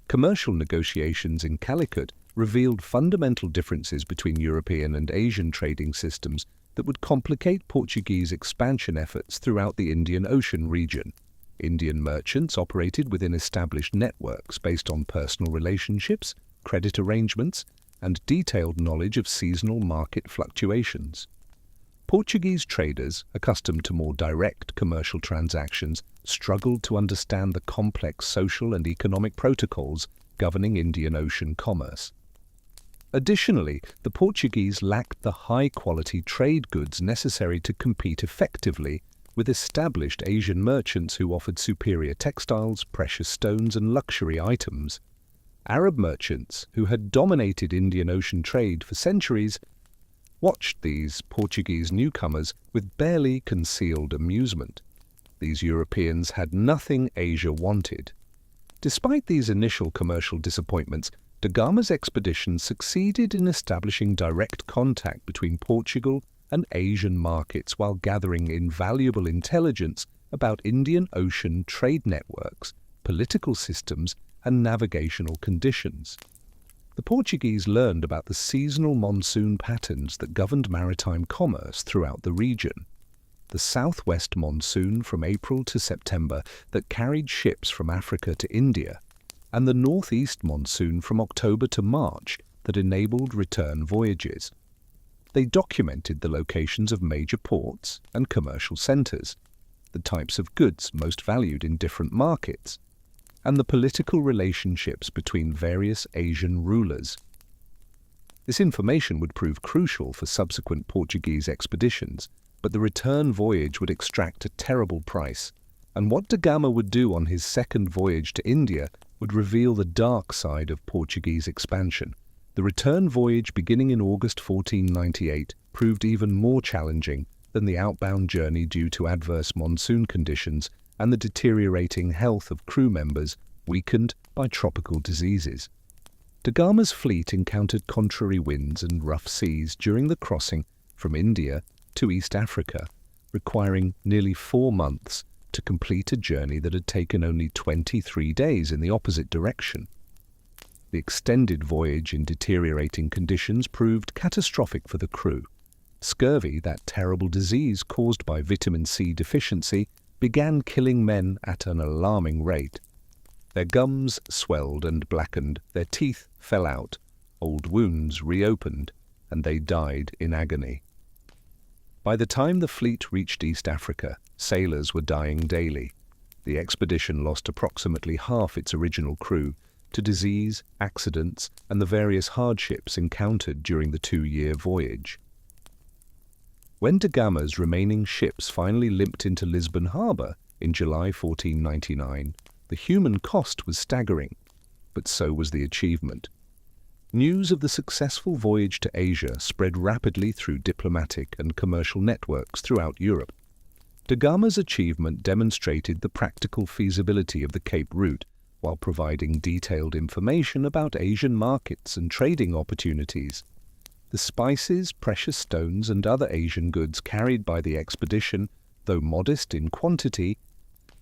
Commercial negotiations in Calicut revealed fundamental differences between European and Asian trading systems that would complicate Portuguese expansion efforts throughout the Indian Ocean region. Indian merchants operated within established networks based on personal relationships, credit arrangements, and detailed knowledge of seasonal market fluctuations. Portuguese traders, accustomed to more direct commercial transactions, struggled to understand the complex social and economic protocols governing Indian Ocean commerce. Additionally, the Portuguese lacked the high-quality trade goods necessary to compete effectively with established Asian merchants who offered superior textiles, precious stones, and luxury items. Arab merchants, who had dominated Indian Ocean trade for centuries, watched these Portuguese newcomers with barely concealed amusement. These Europeans had nothing Asia wanted. Despite these initial commercial disappointments, da Gama's expedition succeeded in establishing direct contact between Portugal and Asian markets while gathering invaluable intelligence about Indian Ocean trade networks, political systems, and navigational conditions. The Portuguese learned about the seasonal monsoon patterns that governed maritime commerce throughout the region. The southwest monsoon from April to September that carried ships from Africa to India, and the northeast monsoon from October to March that enabled return voyages. They documented the locations of major ports and commercial centers, the types of goods most valued in different markets, and the political relationships between various Asian rulers. This information would prove crucial for subsequent Portuguese expeditions, but the return voyage would extract a terrible price, and what da Gama would do on his second voyage to India would reveal the dark side of Portuguese expansion. The return voyage beginning in August 1498 proved even more challenging than the outbound journey due to adverse monsoon conditions and the deteriorating health of crew members weakened by tropical diseases. Da Gama's fleet encountered contrary winds and rough seas during the crossing from India to East Africa, requiring nearly 4 months to complete a journey that had taken only 23 days in the opposite direction. The extended voyage in deteriorating conditions proved catastrophic for the crew. Scurvy, that terrible disease caused by vitamin C deficiency, began killing men at an alarming rate. Their gums swelled and blackened, their teeth fell out, old wounds reopened, and they died in agony. By the time the fleet reached East Africa, sailors were dying daily. The expedition lost approximately half its original crew to disease, accidents, and the various hardships encountered during the 2-year voyage. When Da Gama's remaining ships finally limped into Lisbon harbour in July 1499, the human cost was staggering, but so was the achievement. News of the successful voyage to Asia spread rapidly through diplomatic and commercial networks throughout Europe. Da Gama's achievement demonstrated the practical feasibility of the Cape route while providing detailed information about Asian markets and trading opportunities. The spices, precious stones, and other Asian goods carried by the expedition, though modest in quantity,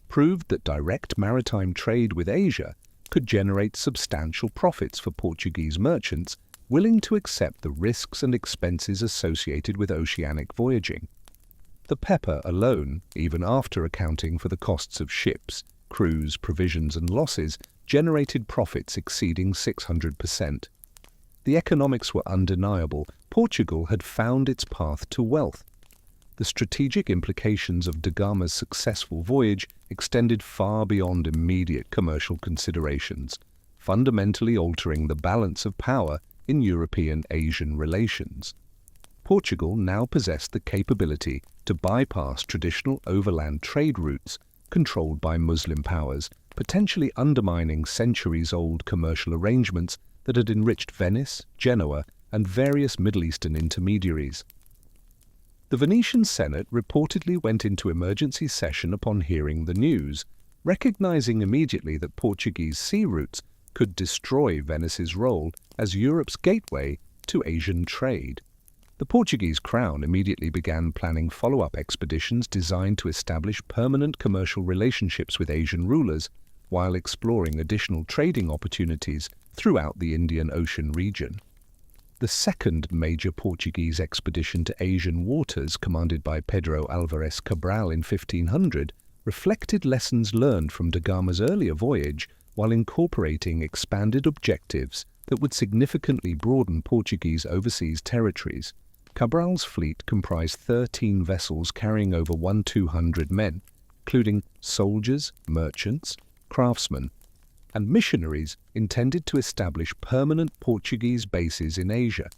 proved that direct maritime trade with Asia could generate substantial profits for Portuguese merchants willing to accept the risks and expenses associated with oceanic voyaging. The pepper alone, even after accounting for the costs of ships, crews, provisions, and losses, generated profits exceeding 600%. The economics were undeniable. Portugal had found its path to wealth. The strategic implications of Da Gama's successful voyage extended far beyond immediate commercial considerations, fundamentally altering the balance of power in European-Asian relations. Portugal now possessed the capability to bypass traditional overland trade routes controlled by Muslim powers, potentially undermining centuries-old commercial arrangements that had enriched Venice, Genoa, and various Middle Eastern intermediaries. The Venetian Senate reportedly went into emergency session upon hearing the news, recognizing immediately that Portuguese sea routes could destroy Venice's role as Europe's gateway to Asian trade. The Portuguese crown immediately began planning follow-up expeditions designed to establish permanent commercial relationships with Asian rulers while exploring additional trading opportunities throughout the Indian Ocean region. The second major Portuguese expedition to Asian waters, commanded by Pedro Álvares Cabral in 1500, reflected lessons learned from Da Gama's earlier voyage while incorporating expanded objectives that would significantly broaden Portuguese overseas territories. Cabral's fleet comprised 13 vessels carrying over 1,200 men, including soldiers, merchants, craftsmen, and missionaries intended to establish permanent Portuguese bases in Asia.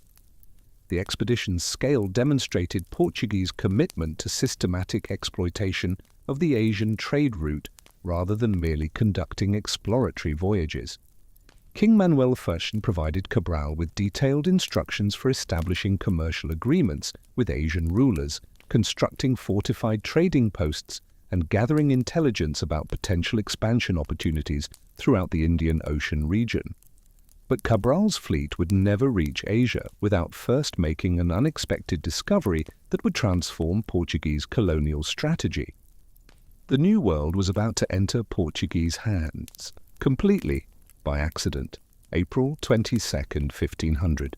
The expedition's scale demonstrated Portuguese commitment to systematic exploitation of the Asian trade route rather than merely conducting exploratory voyages. King Manuel I provided Cabral with detailed instructions for establishing commercial agreements with Asian rulers, constructing fortified trading posts, and gathering intelligence about potential expansion opportunities throughout the Indian Ocean region. But Cabral's fleet would never reach Asia without first making an unexpected discovery that would transform Portuguese colonial strategy. The New World was about to enter Portuguese hands, completely by accident. April 22nd, 1500.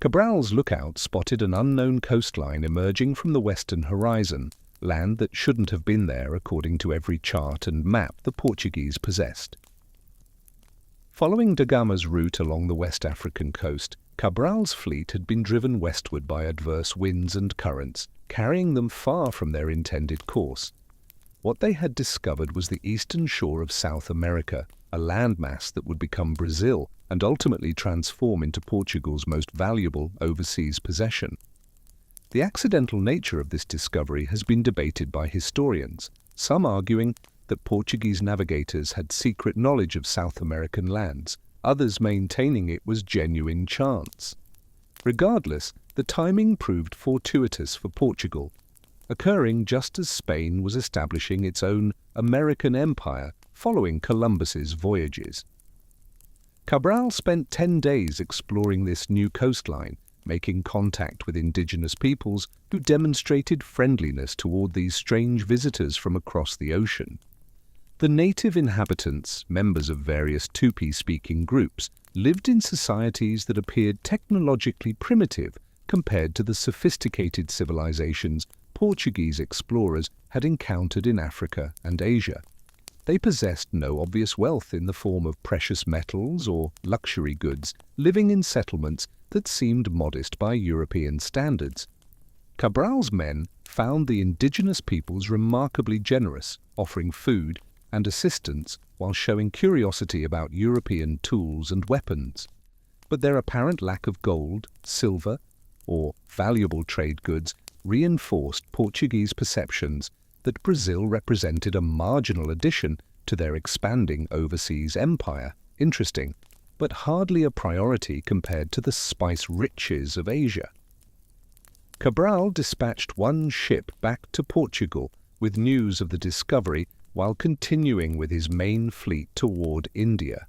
Cabral's lookout spotted an unknown coastline emerging from the western horizon, land that shouldn't have been there according to every chart and map the Portuguese possessed. Following Da Gama's route along the West African coast, Cabral's fleet had been driven westward by adverse winds and currents, carrying them far from their intended course. What they had discovered was the eastern shore of South America, a landmass that would become Brazil and ultimately transform into Portugal's most valuable overseas possession. The accidental nature of this discovery has been debated by historians, some arguing that Portuguese navigators had secret knowledge of South American lands, others maintaining it was genuine chance. Regardless, the timing proved fortuitous for Portugal, occurring just as Spain was establishing its own American empire following Columbus's voyages. Cabral spent 10 days exploring this new coastline, making contact with indigenous peoples who demonstrated friendliness toward these strange visitors from across the ocean. The native inhabitants, members of various Tupi-speaking groups, lived in societies that appeared technologically primitive compared to the sophisticated civilizations Portuguese explorers had encountered in Africa and Asia. They possessed no obvious wealth in the form of precious metals or luxury goods, living in settlements that seemed modest by European standards. Cabral's men found the indigenous peoples remarkably generous, offering food and assistance while showing curiosity about European tools and weapons. But their apparent lack of gold, silver, or valuable trade goods reinforced Portuguese perceptions that Brazil represented a marginal addition to their expanding overseas empire. Interesting, but hardly a priority compared to the spice riches of Asia. Cabral dispatched one ship back to Portugal with news of the discovery while continuing with his main fleet toward India.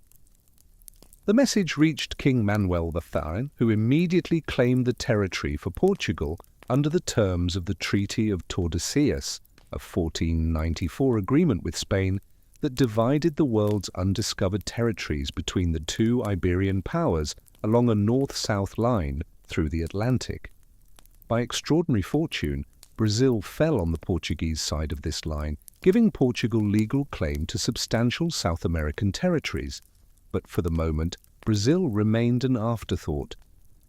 The message reached King Manuel III, who immediately claimed the territory for Portugal under the terms of the Treaty of Tordesillas, a 1494 agreement with Spain that divided the world's undiscovered territories between the two Iberian powers along a north-south line through the Atlantic. By extraordinary fortune, Brazil fell on the Portuguese side of this line, giving Portugal legal claim to substantial South American territories. But for the moment, Brazil remained an afterthought.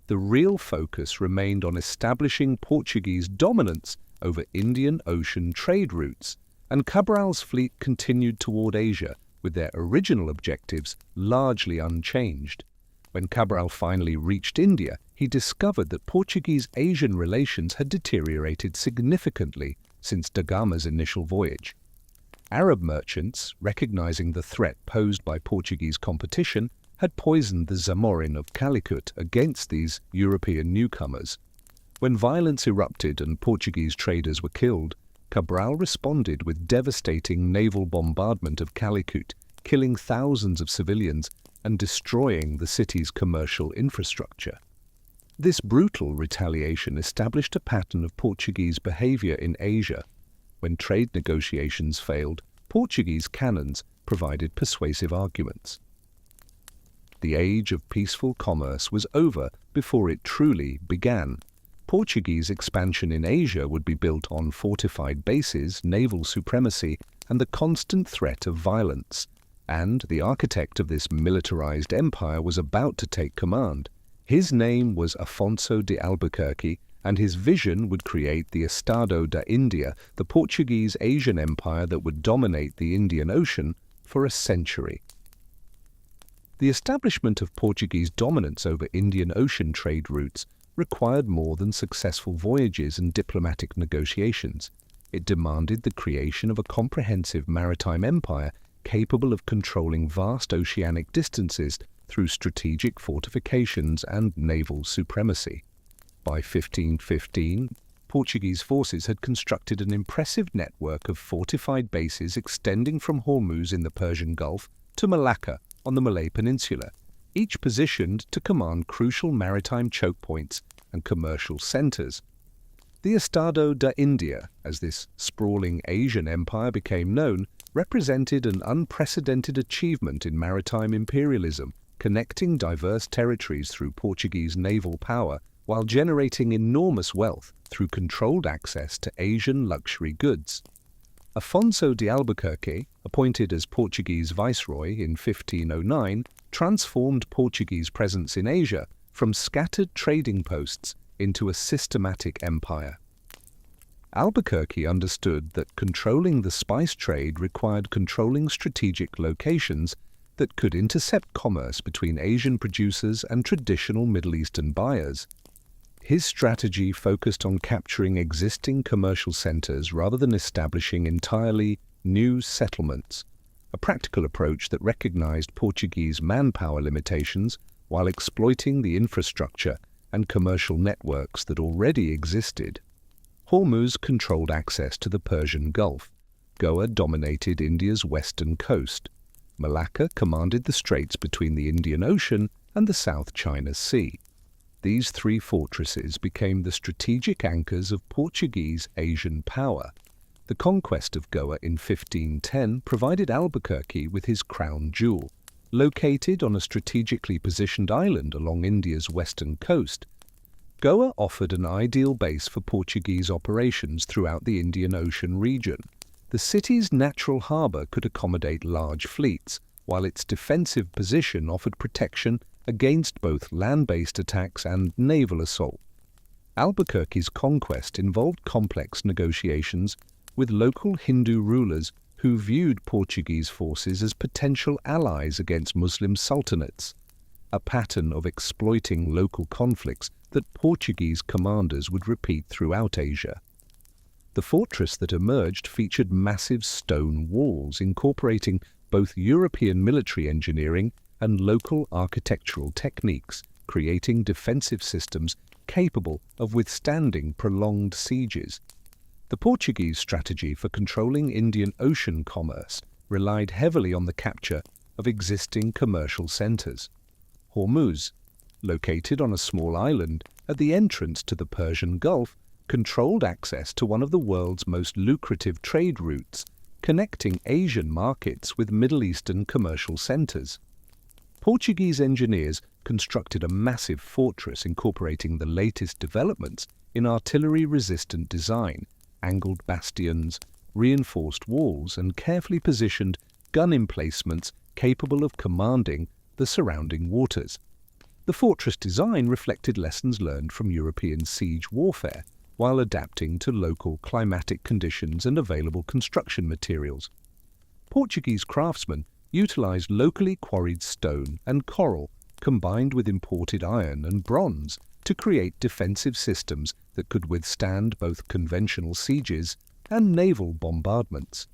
The real focus remained on establishing Portuguese dominance over Indian Ocean trade routes, and Cabral's fleet continued toward Asia with their original objectives largely unchanged. When Cabral finally reached India, he discovered that Portuguese-Asian relations had deteriorated significantly since da Gama's initial voyage. Arab merchants, recognizing the threat posed by Portuguese competition, had poisoned the Zamorin of Calicut against these European newcomers. When violence erupted and Portuguese traders were killed, Cabral responded with devastating naval bombardment of Calicut, killing thousands of civilians and destroying the city's commercial infrastructure. This brutal retaliation established a pattern of Portuguese behavior in Asia. When trade negotiations failed, Portuguese cannons provided persuasive arguments. The age of peaceful commerce was over before it truly began. Portuguese expansion in Asia would be built on fortified bases, naval supremacy, and the constant threat of violence. And the architect of this militarized empire was about to take command. His name was Afonso de Albuquerque, and his vision would create the Estado da India, the Portuguese Asian empire that would dominate the Indian Ocean for a century. The establishment of Portuguese dominance over Indian Ocean trade routes required more than successful voyages and diplomatic negotiations. It demanded the creation of a comprehensive maritime empire capable of controlling vast oceanic distances through strategic fortifications and naval supremacy. By 1515, Portuguese forces had constructed an impressive network of fortified bases extending from Hormuz in the Persian Gulf to Malacca on the Malay Peninsula, each positioned to command crucial maritime choke points and commercial centers. The Estado da India, as this sprawling Asian empire became known, represented an unprecedented achievement in maritime imperialism, connecting diverse territories through Portuguese naval power while generating enormous wealth through controlled access to Asian luxury goods. Afonso de Albuquerque, appointed as Portuguese viceroy in 1509, transformed Portuguese presence in Asia from scattered trading posts into a systematic empire. Albuquerque understood that controlling the spice trade required controlling strategic locations that could intercept commerce between Asian producers and traditional Middle Eastern buyers. His strategy focused on capturing existing commercial centers rather than establishing entirely new settlements, a practical approach that recognized Portuguese manpower limitations while exploiting the infrastructure and commercial networks that already existed. Hormuz controlled access to the Persian Gulf. Goa dominated India's western coast. Malacca commanded the straits between the Indian Ocean and the South China Sea. These three fortresses became the strategic anchors of Portuguese Asian power. The conquest of Goa in 1510 provided Albuquerque with his crown jewel. Located on a strategically positioned island along India's western coast, Goa offered an ideal base for Portuguese operations throughout the Indian Ocean region. The city's natural harbour could accommodate large fleets, while its defensive position offered protection against both land-based attacks and naval assault. Albuquerque's conquest involved complex negotiations with local Hindu rulers who viewed Portuguese forces as potential allies against Muslim sultanates, a pattern of exploiting local conflicts that Portuguese commanders would repeat throughout Asia. The fortress that emerged featured massive stone walls incorporating both European military engineering and local architectural techniques, creating defensive systems capable of withstanding prolonged sieges. The Portuguese strategy for controlling Indian Ocean commerce relied heavily on the capture of existing commercial centers. Hormuz, located on a small island at the entrance to the Persian Gulf, controlled access to one of the world's most lucrative trade routes, connecting Asian markets with Middle Eastern commercial centers. Portuguese engineers constructed a massive fortress incorporating the latest developments in artillery-resistant design, angled bastions, reinforced walls, and carefully positioned gun emplacements capable of commanding the surrounding waters. The fortress design reflected lessons learned from European siege warfare, while adapting to local climatic conditions and available construction materials. Portuguese craftsmen utilized locally quarried stone and coral, combined with imported iron and bronze, to create defensive systems that could withstand both conventional sieges and naval bombardments.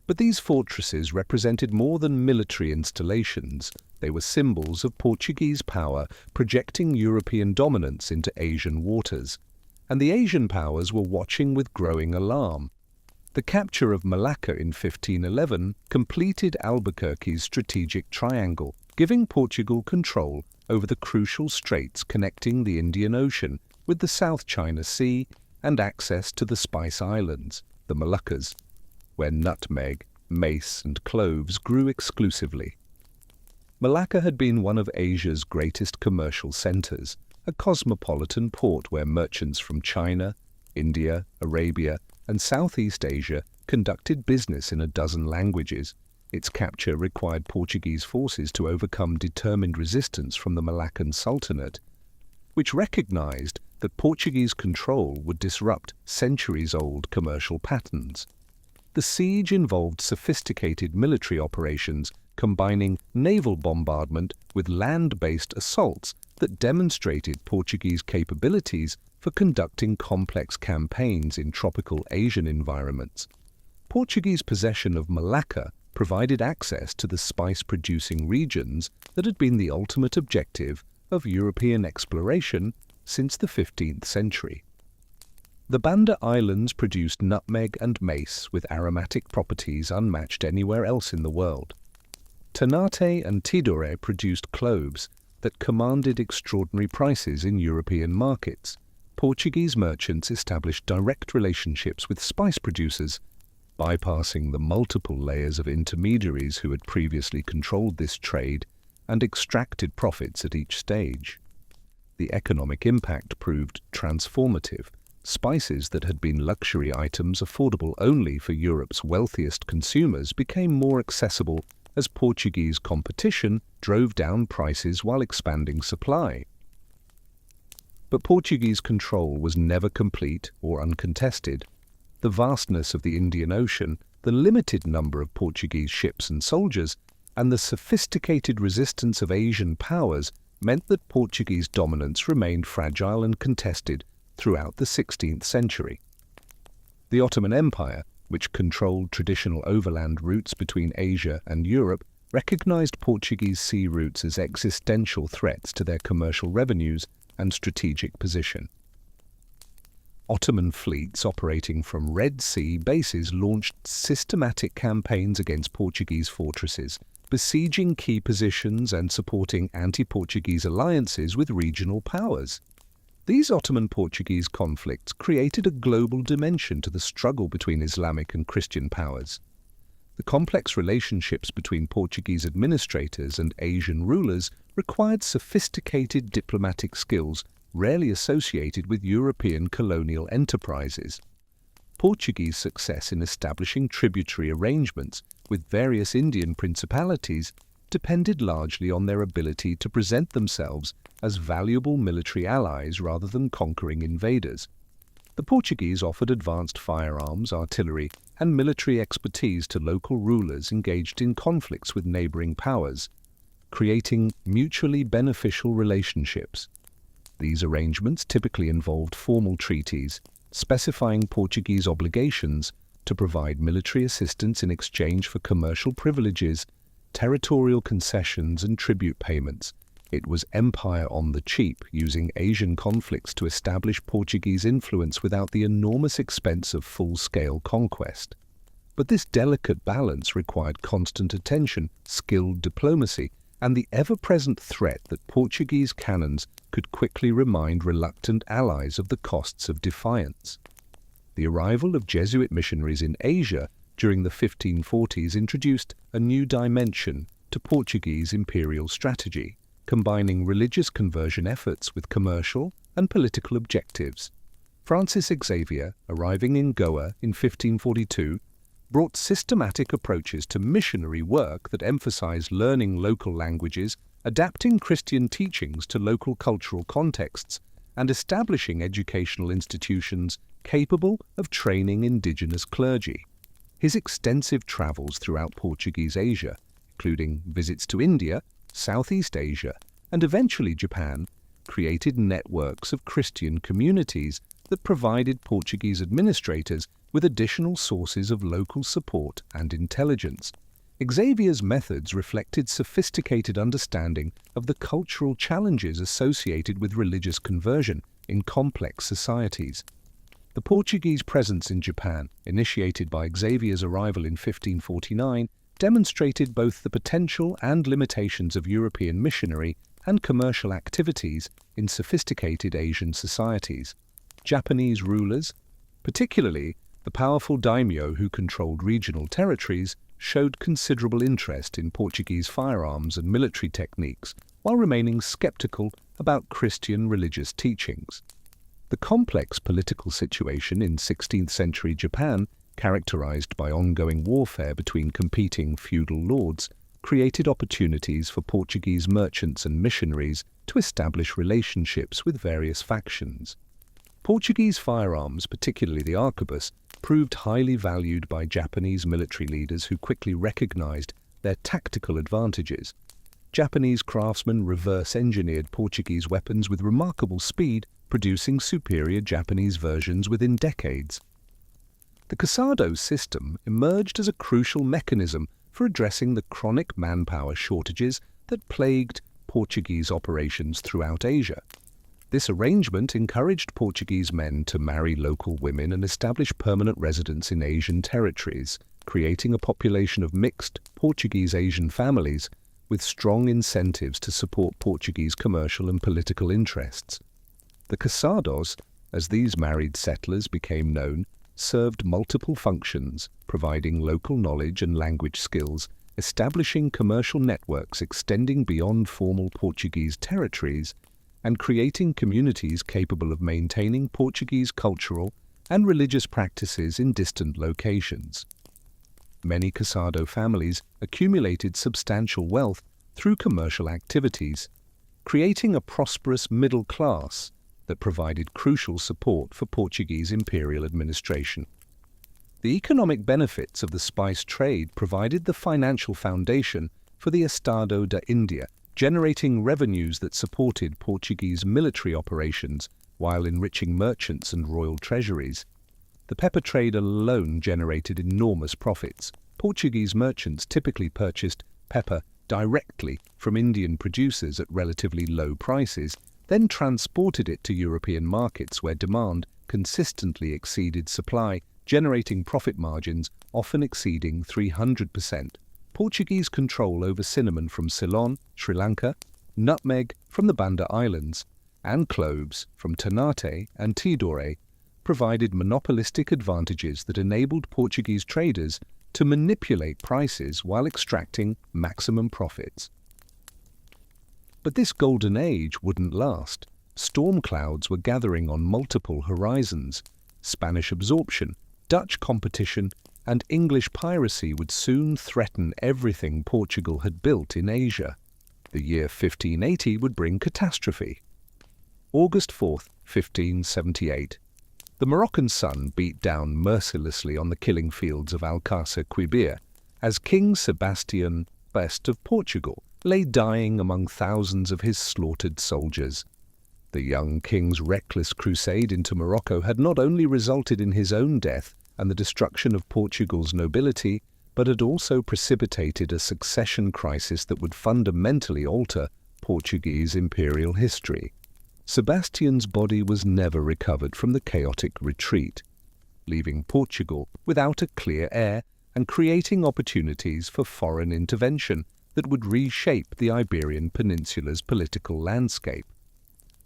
But these fortresses represented more than military installations. They were symbols of Portuguese power projecting European dominance into Asian waters, and the Asian powers were watching with growing alarm. The capture of Malacca in 1511 completed Albuquerque's strategic triangle, giving Portugal control over the crucial straits connecting the Indian Ocean with the South China Sea and access to the Spice Islands, the Moluccas, where nutmeg, mace, and cloves grew exclusively. Malacca had been one of Asia's greatest commercial centers, a cosmopolitan port where merchants from China, India, Arabia, and Southeast Asia conducted business in a dozen languages. Its capture required Portuguese forces to overcome determined resistance from the Malaccan Sultanate, which recognized that Portuguese control would disrupt centuries-old commercial patterns. The siege involved sophisticated military operations combining naval bombardment with land-based assaults that demonstrated Portuguese capabilities for conducting complex campaigns in tropical Asian environments. Portuguese possession of Malacca provided access to the spice-producing regions that had been the ultimate objective of European exploration since the 15th century. The Banda Islands produced nutmeg and mace with aromatic properties unmatched anywhere else in the world. Ternate and Tidore produced cloves that commanded extraordinary prices in European markets. Portuguese merchants established direct relationships with spice producers, bypassing the multiple layers of intermediaries who had previously controlled this trade and extracted profits at each stage. The economic impact proved transformative. Spices that had been luxury items affordable only for Europe's wealthiest consumers became more accessible as Portuguese competition drove down prices while expanding supply. But Portuguese control was never complete or uncontested. The vastness of the Indian Ocean, the limited number of Portuguese ships and soldiers, and the sophisticated resistance of Asian powers meant that Portuguese dominance remained fragile and contested throughout the 16th century. The Ottoman Empire, which controlled traditional overland routes between Asia and Europe, recognized Portuguese sea routes as existential threats to their commercial revenues and strategic position. Ottoman fleets operating from Red Sea bases launched systematic campaigns against Portuguese fortresses, besieging key positions and supporting anti-Portuguese alliances with regional powers. These Ottoman-Portuguese conflicts created a global dimension to the struggle between Islamic and Christian powers. The complex relationships between Portuguese administrators and Asian rulers required sophisticated diplomatic skills rarely associated with European colonial enterprises. Portuguese success in establishing tributary arrangements with various Indian principalities depended largely on their ability to present themselves as valuable military allies rather than conquering invaders. The Portuguese offered advanced firearms, artillery, and military expertise to local rulers engaged in conflicts with neighboring powers, creating mutually beneficial relationships. These arrangements typically involved formal treaties, specifying Portuguese obligations to provide military assistance in exchange for commercial privileges, territorial concessions, and tribute payments. It was empire on the cheap, using Asian conflicts to establish Portuguese influence without the enormous expense of full-scale conquest. But this delicate balance required constant attention, skilled diplomacy, and the ever-present threat that Portuguese cannons could quickly remind reluctant allies of the costs of defiance. The arrival of Jesuit missionaries in Asia during the 1540s introduced a new dimension to Portuguese imperial strategy, combining religious conversion efforts with commercial and political objectives. Francis Xavier, arriving in Goa in 1542, brought systematic approaches to missionary work that emphasized learning local languages, adapting Christian teachings to local cultural contexts, and establishing educational institutions capable of training indigenous clergy. His extensive travels throughout Portuguese Asia, including visits to India, Southeast Asia, and eventually Japan, created networks of Christian communities that provided Portuguese administrators with additional sources of local support and intelligence. Xavier's methods reflected sophisticated understanding of the cultural challenges associated with religious conversion in complex societies. The Portuguese presence in Japan, initiated by Xavier's arrival in 1549, demonstrated both the potential and limitations of European missionary and commercial activities in sophisticated Asian societies. Japanese rulers, particularly the powerful daimyo who controlled regional territories, showed considerable interest in Portuguese firearms and military techniques, while remaining skeptical about Christian religious teachings. The complex political situation in 16th-century Japan, characterized by ongoing warfare between competing feudal lords, created opportunities for Portuguese merchants and missionaries to establish relationships with various factions. Portuguese firearms, particularly the arquebus, proved highly valued by Japanese military leaders who quickly recognized their tactical advantages. Japanese craftsmen reverse-engineered Portuguese weapons with remarkable speed, producing superior Japanese versions within decades. The casado system emerged as a crucial mechanism for addressing the chronic manpower shortages that plagued Portuguese operations throughout Asia. This arrangement encouraged Portuguese men to marry local women and establish permanent residence in Asian territories, creating a population of mixed Portuguese-Asian families with strong incentives to support Portuguese commercial and political interests. The casados, as these married settlers became known, served multiple functions, providing local knowledge and language skills, establishing commercial networks extending beyond formal Portuguese territories, and creating communities capable of maintaining Portuguese cultural and religious practices in distant locations. Many casado families accumulated substantial wealth through commercial activities, creating a prosperous middle class that provided crucial support for Portuguese imperial administration. The economic benefits of the spice trade provided the financial foundation for the Estado da India, generating revenues that supported Portuguese military operations while enriching merchants and royal treasuries. The pepper trade alone generated enormous profits. Portuguese merchants typically purchased pepper directly from Indian producers at relatively low prices, then transported it to European markets where demand consistently exceeded supply, generating profit margins often exceeding 300%. Portuguese control over cinnamon from Ceylon, Sri Lanka, nutmeg from the Banda Islands, and cloves from Ternate and Tidore provided monopolistic advantages that enabled Portuguese traders to manipulate prices while extracting maximum profits. But this golden age wouldn't last. Storm clouds were gathering on multiple horizons. Spanish absorption, Dutch competition, and English piracy would soon threaten everything Portugal had built in Asia. The year 1580 would bring catastrophe. August 4, 1578. The Moroccan sun beat down mercilessly on the killing fields of Alcácer Quibir as King Sebastian I of Portugal lay dying among thousands of his slaughtered soldiers. The young king's reckless crusade into Morocco had not only resulted in his own death and the destruction of Portugal's nobility, but had also precipitated a succession crisis that would fundamentally alter Portuguese imperial history. Sebastian's body was never recovered from the chaotic retreat, leaving Portugal without a clear heir and creating opportunities for foreign intervention that would reshape the Iberian Peninsula's political landscape.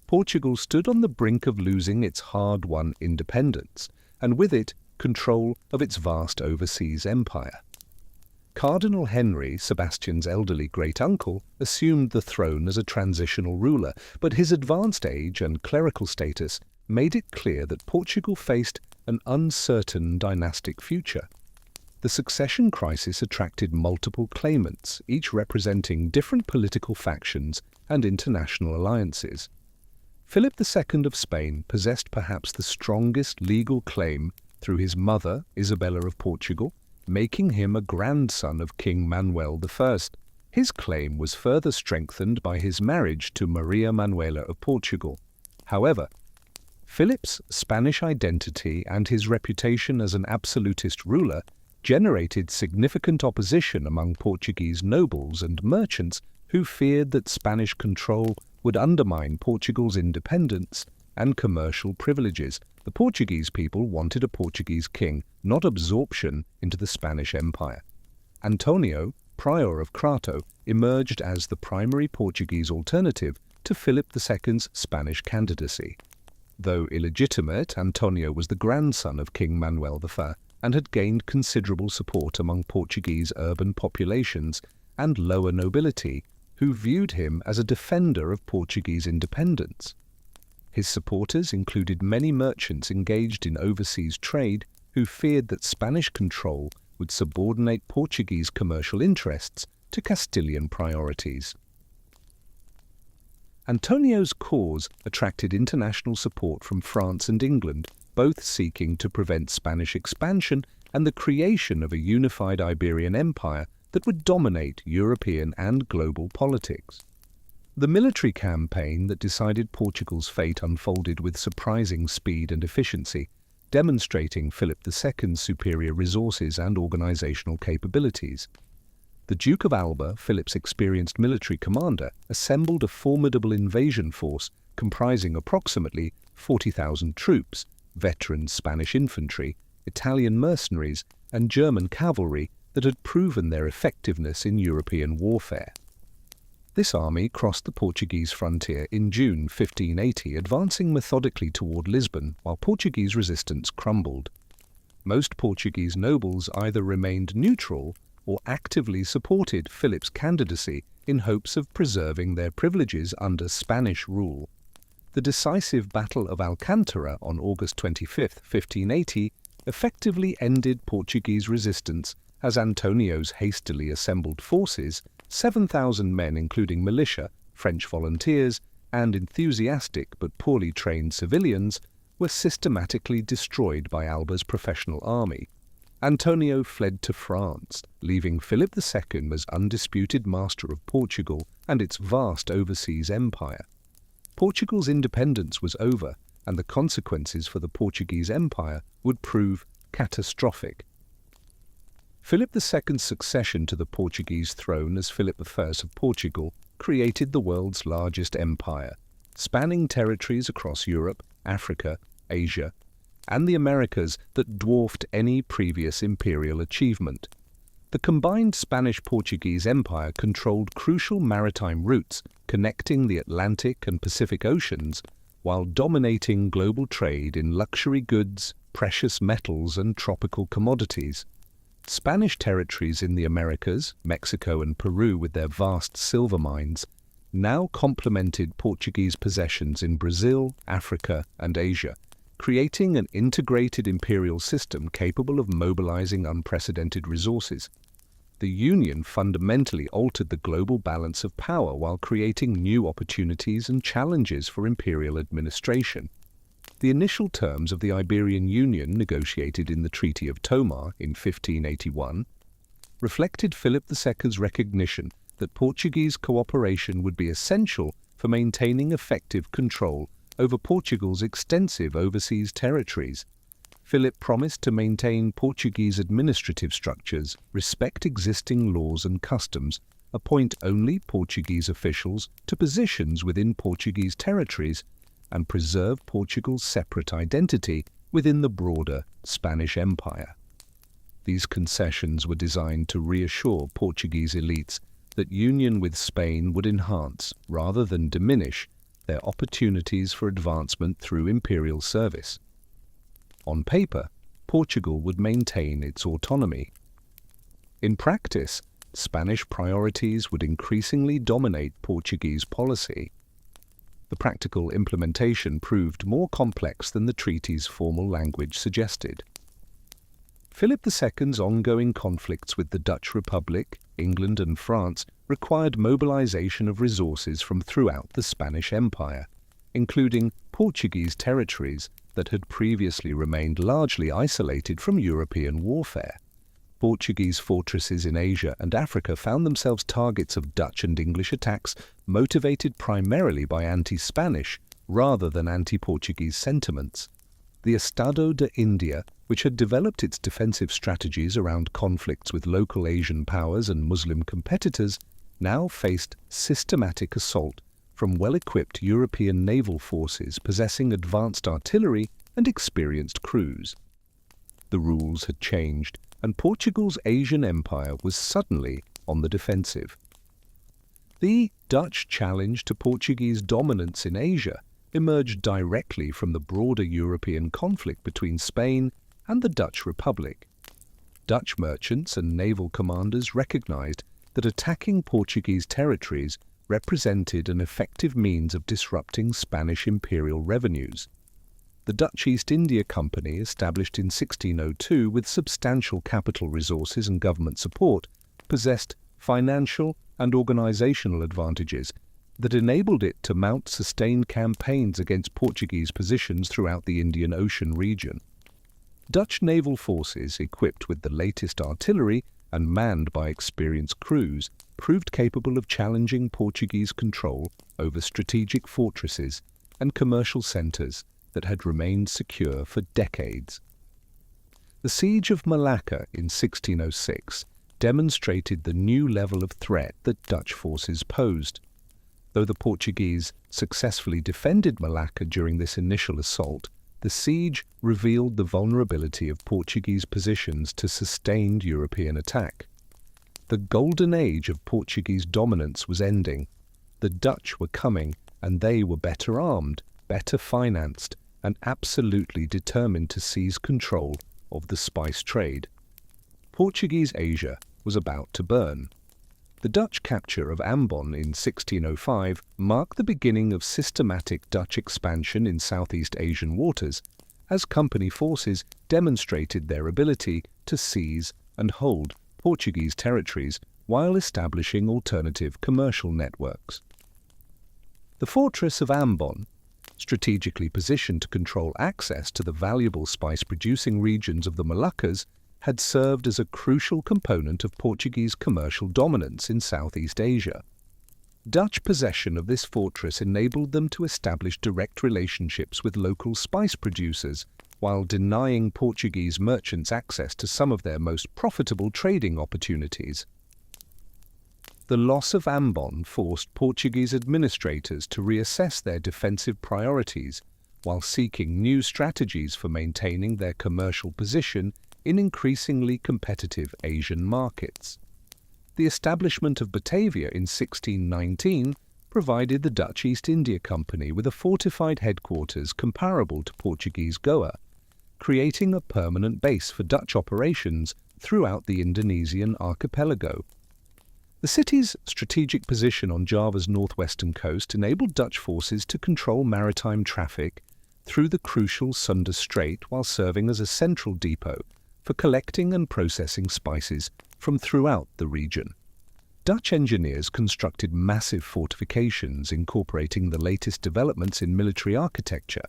Portugal stood on the brink of losing its hard-won independence, and with it, control of its vast overseas empire. Cardinal Henry, Sebastian's elderly great-uncle, assumed the throne as a transitional ruler, but his advanced age and clerical status made it clear that Portugal faced an uncertain dynastic future. The succession crisis attracted multiple claimants, each representing different political factions and international alliances. Philip II of Spain possessed perhaps the strongest legal claim through his mother, Isabella of Portugal, making him a grandson of King Manuel I. His claim was further strengthened by his marriage to Maria Manuela of Portugal. However, Philip's Spanish identity and his reputation as an absolutist ruler generated significant opposition among Portuguese nobles and merchants who feared that Spanish control would undermine Portugal's independence and commercial privileges. The Portuguese people wanted a Portuguese king, not absorption into the Spanish Empire. Antonio, Prior of Crato, emerged as the primary Portuguese alternative to Philip II's Spanish candidacy. Though illegitimate, Antonio was the grandson of King Manuel I and had gained considerable support among Portuguese urban populations and lower nobility, who viewed him as a defender of Portuguese independence. His supporters included many merchants engaged in overseas trade who feared that Spanish control would subordinate Portuguese commercial interests to Castilian priorities. Antonio's cause attracted international support from France and England, both seeking to prevent Spanish expansion and the creation of a unified Iberian empire that would dominate European and global politics. The military campaign that decided Portugal's fate unfolded with surprising speed and efficiency, demonstrating Philip II's superior resources and organizational capabilities. The Duke of Alba, Philip's experienced military commander, assembled a formidable invasion force comprising approximately 40,000 troops, veteran Spanish infantry, Italian mercenaries, and German cavalry that had proven their effectiveness in European warfare. This army crossed the Portuguese frontier in June 1580, advancing methodically toward Lisbon while Portuguese resistance crumbled. Most Portuguese nobles either remained neutral or actively supported Philip's candidacy in hopes of preserving their privileges under Spanish rule. The decisive Battle of Alcántara on August 25, 1580, effectively ended Portuguese resistance as Antonio's hastily assembled forces, 7,000 men including militia, French volunteers, and enthusiastic but poorly trained civilians, were systematically destroyed by Alba's professional army. Antonio fled to France, leaving Philip II as undisputed master of Portugal and its vast overseas empire. Portugal's independence was over, and the consequences for the Portuguese Empire would prove catastrophic. Philip II's succession to the Portuguese throne as Philip I of Portugal created the world's largest empire, spanning territories across Europe, Africa, Asia, and the Americas that dwarfed any previous imperial achievement. The combined Spanish-Portuguese Empire controlled crucial maritime routes connecting the Atlantic and Pacific Oceans, while dominating global trade in luxury goods, precious metals, and tropical commodities. Spanish territories in the Americas, Mexico and Peru with their vast silver mines, now complemented Portuguese possessions in Brazil, Africa, and Asia, creating an integrated imperial system capable of mobilizing unprecedented resources. The union fundamentally altered the global balance of power while creating new opportunities and challenges for imperial administration. The initial terms of the Iberian Union, negotiated in the Treaty of Tomar in 1581, reflected Philip II's recognition that Portuguese cooperation would be essential for maintaining effective control over Portugal's extensive overseas territories. Philip promised to maintain Portuguese administrative structures, respect existing laws and customs, appoint only Portuguese officials to positions within Portuguese territories, and preserve Portugal's separate identity within the broader Spanish Empire. These concessions were designed to reassure Portuguese elites that union with Spain would enhance, rather than diminish, their opportunities for advancement through imperial service. On paper, Portugal would maintain its autonomy. In practice, Spanish priorities would increasingly dominate Portuguese policy. The practical implementation proved more complex than the treaty's formal language suggested. Philip II's ongoing conflicts with the Dutch Republic, England and France required mobilization of resources from throughout the Spanish Empire, including Portuguese territories that had previously remained largely isolated from European warfare. Portuguese fortresses in Asia and Africa found themselves targets of Dutch and English attacks motivated primarily by anti-Spanish rather than anti-Portuguese sentiments. The Estado de India, which had developed its defensive strategies around conflicts with local Asian powers and Muslim competitors, now faced systematic assault from well-equipped European naval forces possessing advanced artillery and experienced crews. The rules had changed, and Portugal's Asian empire was suddenly on the defensive. The Dutch challenge to Portuguese dominance in Asia emerged directly from the broader European conflict between Spain and the Dutch Republic. Dutch merchants and naval commanders recognized that attacking Portuguese territories represented an effective means of disrupting Spanish imperial revenues. The Dutch East India Company, established in 1602 with substantial capital resources and government support, possessed financial and organizational advantages that enabled it to mount sustained campaigns against Portuguese positions throughout the Indian Ocean region. Dutch naval forces, equipped with the latest artillery and manned by experienced crews, proved capable of challenging Portuguese control over strategic fortresses and commercial centers that had remained secure for decades. The Siege of Malacca in 1606 demonstrated the new level of threat that Dutch forces posed. Though the Portuguese successfully defended Malacca during this initial assault, the siege revealed the vulnerability of Portuguese positions to sustained European attack. The golden age of Portuguese dominance was ending. The Dutch were coming, and they were better armed, better financed, and absolutely determined to seize control of the spice trade. Portuguese Asia was about to burn. The Dutch capture of Ambon in 1605 marked the beginning of systematic Dutch expansion in Southeast Asian waters, as company forces demonstrated their ability to seize and hold Portuguese territories while establishing alternative commercial networks. The fortress of Ambon, strategically positioned to control access to the valuable spice-producing regions of the Moluccas, had served as a crucial component of Portuguese commercial dominance in Southeast Asia. Dutch possession of this fortress enabled them to establish direct relationships with local spice producers, while denying Portuguese merchants access to some of their most profitable trading opportunities. The loss of Ambon forced Portuguese administrators to reassess their defensive priorities while seeking new strategies for maintaining their commercial position in increasingly competitive Asian markets. The establishment of Batavia in 1619 provided the Dutch East India Company with a fortified headquarters comparable to Portuguese Goa, creating a permanent base for Dutch operations throughout the Indonesian archipelago. The city's strategic position on Java's northwestern coast enabled Dutch forces to control maritime traffic through the crucial Sunda Strait while serving as a central depot for collecting and processing spices from throughout the region. Dutch engineers constructed massive fortifications incorporating the latest developments in military architecture,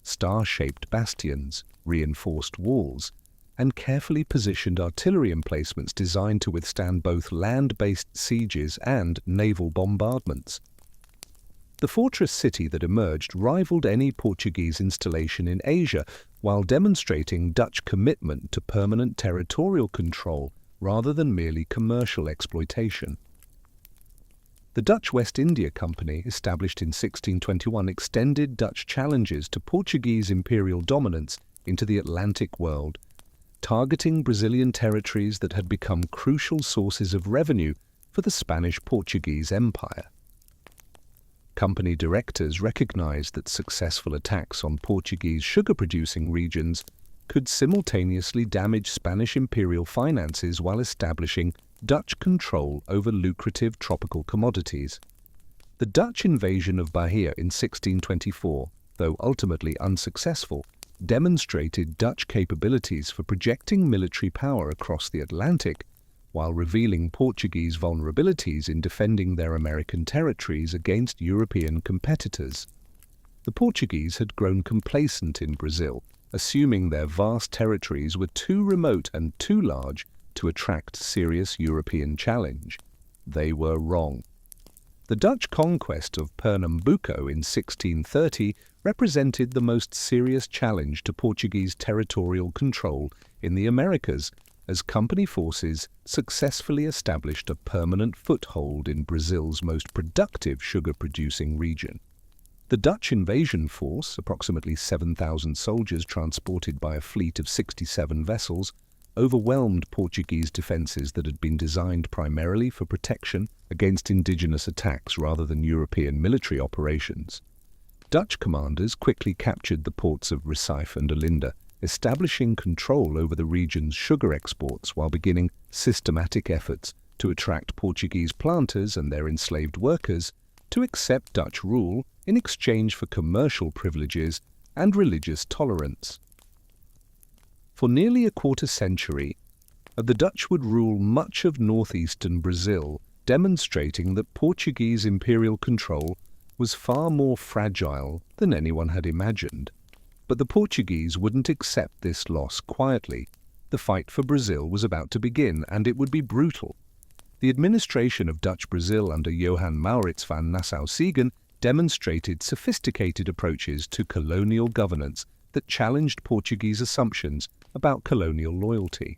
star-shaped bastions, reinforced walls, and carefully positioned artillery emplacements designed to withstand both land-based sieges and naval bombardments. The fortress city that emerged rivaled any Portuguese installation in Asia while demonstrating Dutch commitment to permanent territorial control rather than merely commercial exploitation. The Dutch West India Company, established in 1621, extended Dutch challenges to Portuguese imperial dominance into the Atlantic world, targeting Brazilian territories that had become crucial sources of revenue for the Spanish-Portuguese Empire. Company directors recognized that successful attacks on Portuguese sugar-producing regions could simultaneously damage Spanish imperial finances while establishing Dutch control over lucrative tropical commodities. The Dutch invasion of Bahia in 1624, though ultimately unsuccessful, demonstrated Dutch capabilities for projecting military power across the Atlantic while revealing Portuguese vulnerabilities in defending their American territories against European competitors. The Portuguese had grown complacent in Brazil, assuming their vast territories were too remote and too large to attract serious European challenge. They were wrong. The Dutch conquest of Pernambuco in 1630 represented the most serious challenge to Portuguese territorial control in the Americas, as company forces successfully established a permanent foothold in Brazil's most productive sugar-producing region. The Dutch invasion force, approximately 7,000 soldiers transported by a fleet of 67 vessels, overwhelmed Portuguese defences that had been designed primarily for protection against indigenous attacks rather than European military operations. Dutch commanders quickly captured the ports of Recife and Olinda, establishing control over the region's sugar exports while beginning systematic efforts to attract Portuguese planters and their enslaved workers to accept Dutch rule in exchange for commercial privileges and religious tolerance. For nearly a quarter century, the Dutch would rule much of northeastern Brazil, demonstrating that Portuguese imperial control was far more fragile than anyone had imagined. But the Portuguese wouldn't accept this loss quietly. The fight for Brazil was about to begin, and it would be brutal. The administration of Dutch Brazil under Johan Maurits van Nassau-Siegen demonstrated sophisticated approaches to colonial governance that challenged Portuguese assumptions about colonial loyalty.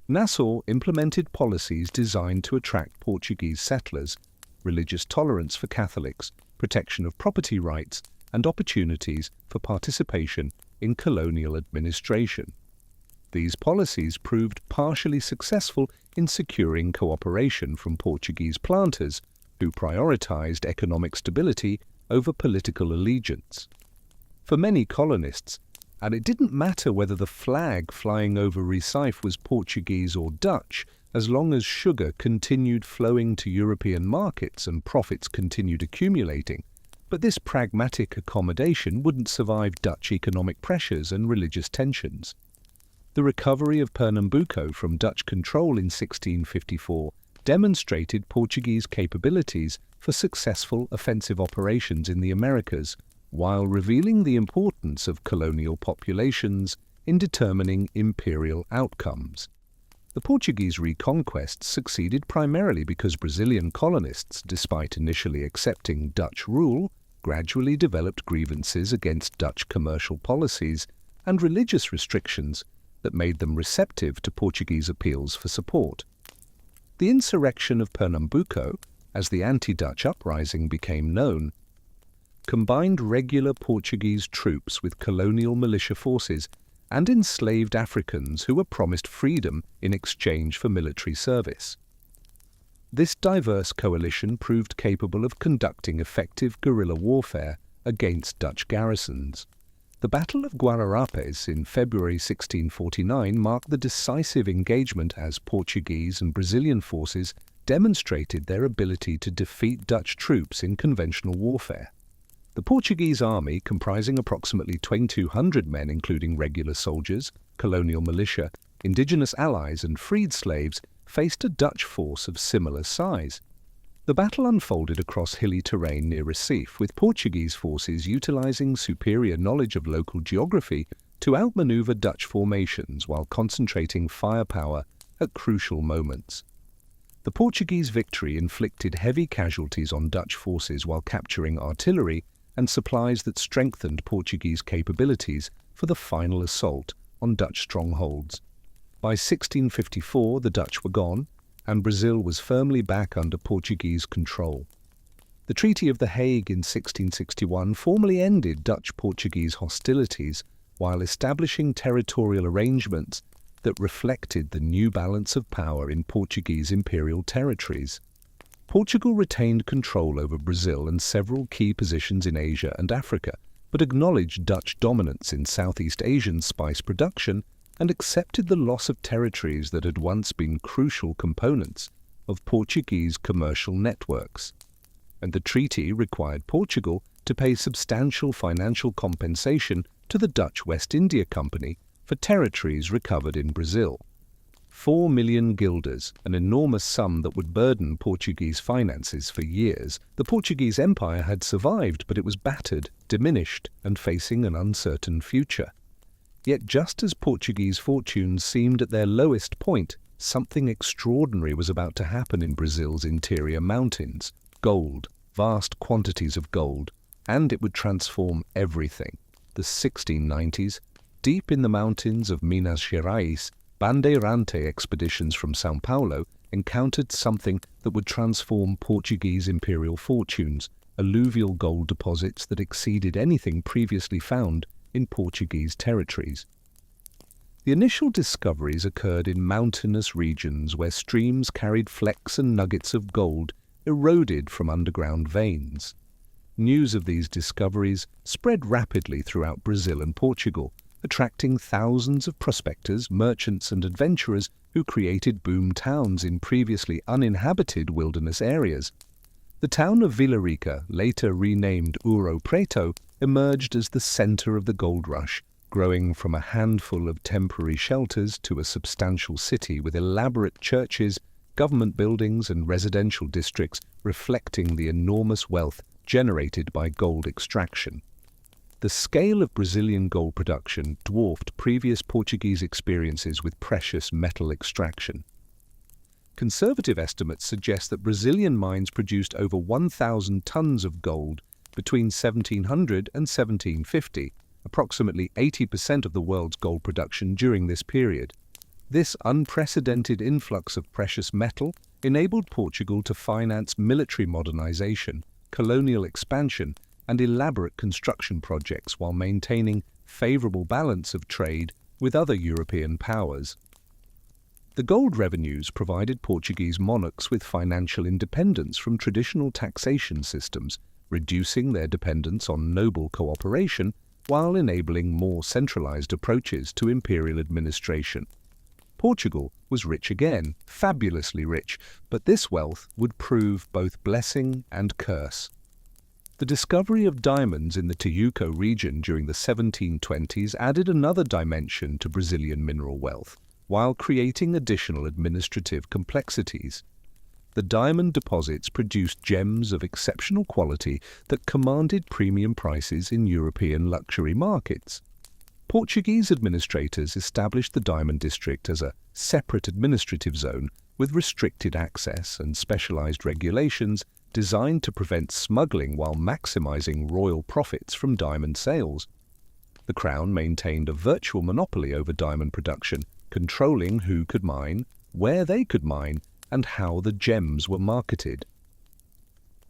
Nassau implemented policies designed to attract Portuguese settlers, religious tolerance for Catholics, protection of property rights, and opportunities for participation in colonial administration. These policies proved partially successful in securing cooperation from Portuguese planters who prioritized economic stability over political allegiance. For many colonists, and it didn't matter whether the flag flying over Recife was Portuguese or Dutch, as long as sugar continued flowing to European markets and profits continued accumulating. But this pragmatic accommodation wouldn't survive Dutch economic pressures and religious tensions. The recovery of Pernambuco from Dutch control in 1654 demonstrated Portuguese capabilities for successful offensive operations in the Americas, while revealing the importance of colonial populations in determining imperial outcomes. The Portuguese reconquest succeeded primarily because Brazilian colonists, despite initially accepting Dutch rule, gradually developed grievances against Dutch commercial policies and religious restrictions that made them receptive to Portuguese appeals for support. The insurrection of Pernambuco, as the anti-Dutch uprising became known, combined regular Portuguese troops with colonial militia forces and enslaved Africans who were promised freedom in exchange for military service. This diverse coalition proved capable of conducting effective guerrilla warfare against Dutch garrisons. The Battle of Guararapes in February 1649 marked the decisive engagement as Portuguese and Brazilian forces demonstrated their ability to defeat Dutch troops in conventional warfare. The Portuguese army, comprising approximately 2,200 men including regular soldiers, colonial militia, indigenous allies and freed slaves, faced a Dutch force of similar size. The battle unfolded across hilly terrain near Recife, with Portuguese forces utilizing superior knowledge of local geography to outmaneuver Dutch formations while concentrating firepower at crucial moments. The Portuguese victory inflicted heavy casualties on Dutch forces while capturing artillery and supplies that strengthened Portuguese capabilities for the final assault on Dutch strongholds. By 1654, the Dutch were gone, and Brazil was firmly back under Portuguese control. The Treaty of The Hague in 1661 formally ended Dutch-Portuguese hostilities while establishing territorial arrangements that reflected the new balance of power in Portuguese imperial territories. Portugal retained control over Brazil and several key positions in Asia and Africa, but acknowledged Dutch dominance in Southeast Asian spice production and accepted the loss of territories that had once been crucial components of Portuguese commercial networks. And the treaty required Portugal to pay substantial financial compensation to the Dutch West India Company for territories recovered in Brazil. 4 million guilders, an enormous sum that would burden Portuguese finances for years. The Portuguese Empire had survived, but it was battered, diminished, and facing an uncertain future. Yet just as Portuguese fortunes seemed at their lowest point, something extraordinary was about to happen in Brazil's interior mountains. Gold, vast quantities of gold, and it would transform everything. The 1690s, deep in the mountains of Minas Gerais, Bandeirante expeditions from São Paulo encountered something that would transform Portuguese imperial fortunes, alluvial gold deposits that exceeded anything previously found in Portuguese territories. The initial discoveries occurred in mountainous regions where streams carried flecks and nuggets of gold eroded from underground veins. News of these discoveries spread rapidly throughout Brazil and Portugal, attracting thousands of prospectors, merchants and adventurers who created boom towns in previously uninhabited wilderness areas. The town of Vila Rica, later renamed Ouro Preto, emerged as the center of the gold rush, growing from a handful of temporary shelters to a substantial city with elaborate churches, government buildings and residential districts reflecting the enormous wealth generated by gold extraction. The scale of Brazilian gold production dwarfed previous Portuguese experiences with precious metal extraction. Conservative estimates suggest that Brazilian mines produced over 1,000 tons of gold between 1700 and 1750, approximately 80% of the world's gold production during this period. This unprecedented influx of precious metal enabled Portugal to finance military modernization, colonial expansion, and elaborate construction projects while maintaining favorable balance of trade with other European powers. The gold revenues provided Portuguese monarchs with financial independence from traditional taxation systems, reducing their dependence on noble cooperation while enabling more centralized approaches to imperial administration. Portugal was rich again, fabulously rich, but this wealth would prove both blessing and curse. The discovery of diamonds in the Tijuco region during the 1720s added another dimension to Brazilian mineral wealth, while creating additional administrative complexities. The diamond deposits produced gems of exceptional quality that commanded premium prices in European luxury markets. Portuguese administrators established the Diamond District as a separate administrative zone with restricted access and specialized regulations designed to prevent smuggling while maximizing royal profits from diamond sales. The Crown maintained a virtual monopoly over diamond production, controlling who could mine, where they could mine, and how the gems were marketed.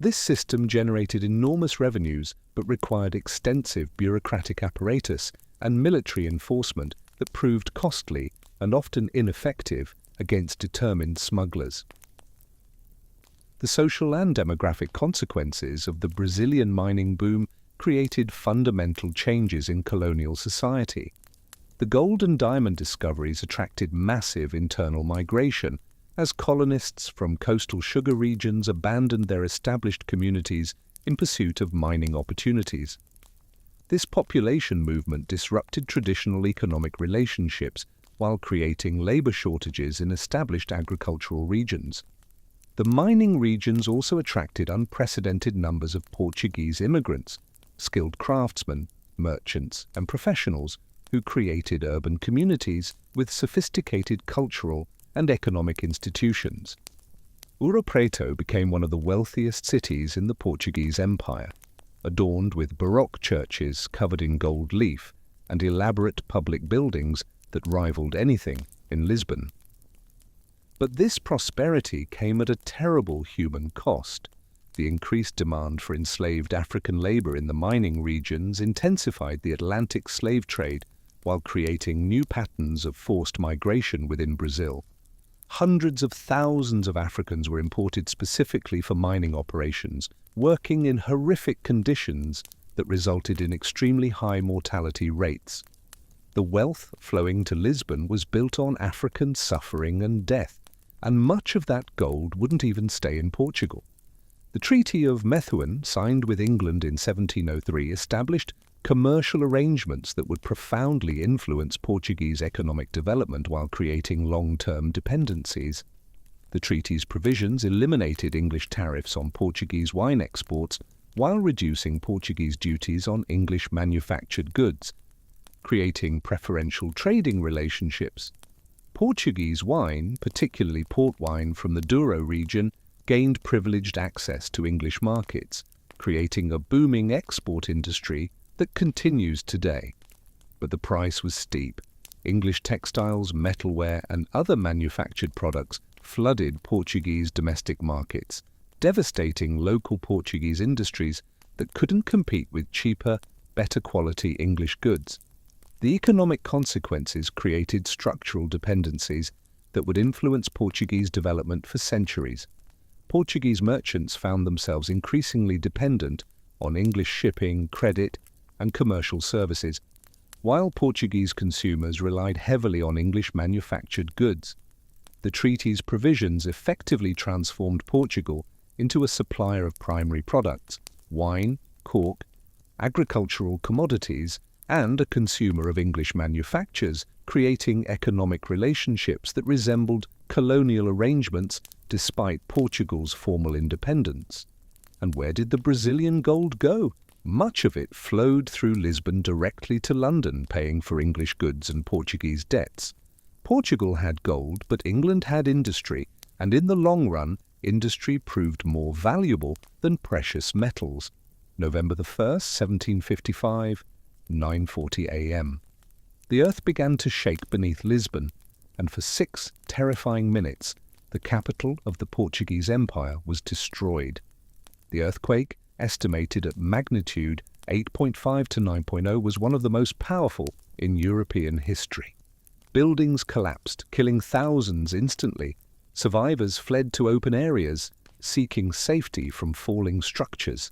This system generated enormous revenues but required extensive bureaucratic apparatus and military enforcement that proved costly and often ineffective against determined smugglers. The social and demographic consequences of the Brazilian mining boom created fundamental changes in colonial society. The gold and diamond discoveries attracted massive internal migration as colonists from coastal sugar regions abandoned their established communities in pursuit of mining opportunities. This population movement disrupted traditional economic relationships while creating labor shortages in established agricultural regions. The mining regions also attracted unprecedented numbers of Portuguese immigrants, skilled craftsmen, merchants, and professionals who created urban communities with sophisticated cultural and economic institutions. Ouro Preto became one of the wealthiest cities in the Portuguese Empire, adorned with Baroque churches covered in gold leaf and elaborate public buildings that rivaled anything in Lisbon. But this prosperity came at a terrible human cost. The increased demand for enslaved African labor in the mining regions intensified the Atlantic slave trade while creating new patterns of forced migration within Brazil. Hundreds of thousands of Africans were imported specifically for mining operations, working in horrific conditions that resulted in extremely high mortality rates. The wealth flowing to Lisbon was built on African suffering and death, and much of that gold wouldn't even stay in Portugal. The Treaty of Methuen, signed with England in 1703, established commercial arrangements that would profoundly influence Portuguese economic development while creating long-term dependencies. The treaty's provisions eliminated English tariffs on Portuguese wine exports while reducing Portuguese duties on English manufactured goods, creating preferential trading relationships. Portuguese wine, particularly port wine from the Douro region, gained privileged access to English markets, creating a booming export industry that continues today. But the price was steep. English textiles, metalware, and other manufactured products flooded Portuguese domestic markets, devastating local Portuguese industries that couldn't compete with cheaper, better quality English goods. The economic consequences created structural dependencies that would influence Portuguese development for centuries. Portuguese merchants found themselves increasingly dependent on English shipping, credit, and commercial services, while Portuguese consumers relied heavily on English manufactured goods. The treaty's provisions effectively transformed Portugal into a supplier of primary products, wine, cork, agricultural commodities, and a consumer of English manufactures, creating economic relationships that resembled colonial arrangements despite Portugal's formal independence. And where did the Brazilian gold go? Much of it flowed through Lisbon directly to London, paying for English goods and Portuguese debts. Portugal had gold, but England had industry, and in the long run, industry proved more valuable than precious metals. November 1st, 1755, 9:40 a.m. The earth began to shake beneath Lisbon, and for 6 terrifying minutes, the capital of the Portuguese Empire was destroyed. The earthquake, estimated at magnitude 8.5 to 9.0, was one of the most powerful in European history. Buildings collapsed, killing thousands instantly. Survivors fled to open areas, seeking safety from falling structures.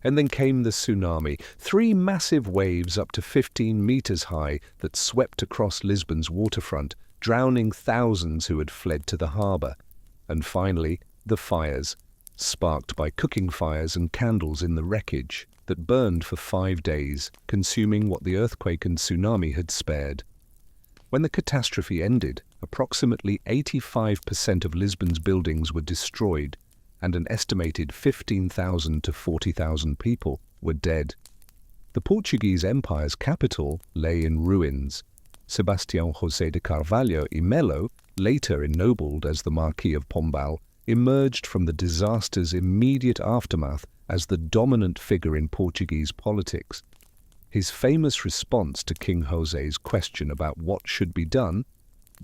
And then came the tsunami, 3 massive waves up to 15 meters high that swept across Lisbon's waterfront, drowning thousands who had fled to the harbor. And finally, the fires, sparked by cooking fires and candles in the wreckage, that burned for 5 days, consuming what the earthquake and tsunami had spared. When the catastrophe ended, approximately 85% of Lisbon's buildings were destroyed, and an estimated 15,000 to 40,000 people were dead. The Portuguese Empire's capital lay in ruins. Sebastião José de Carvalho e Melo, later ennobled as the Marquis of Pombal, emerged from the disaster's immediate aftermath as the dominant figure in Portuguese politics. His famous response to King José's question about what should be done,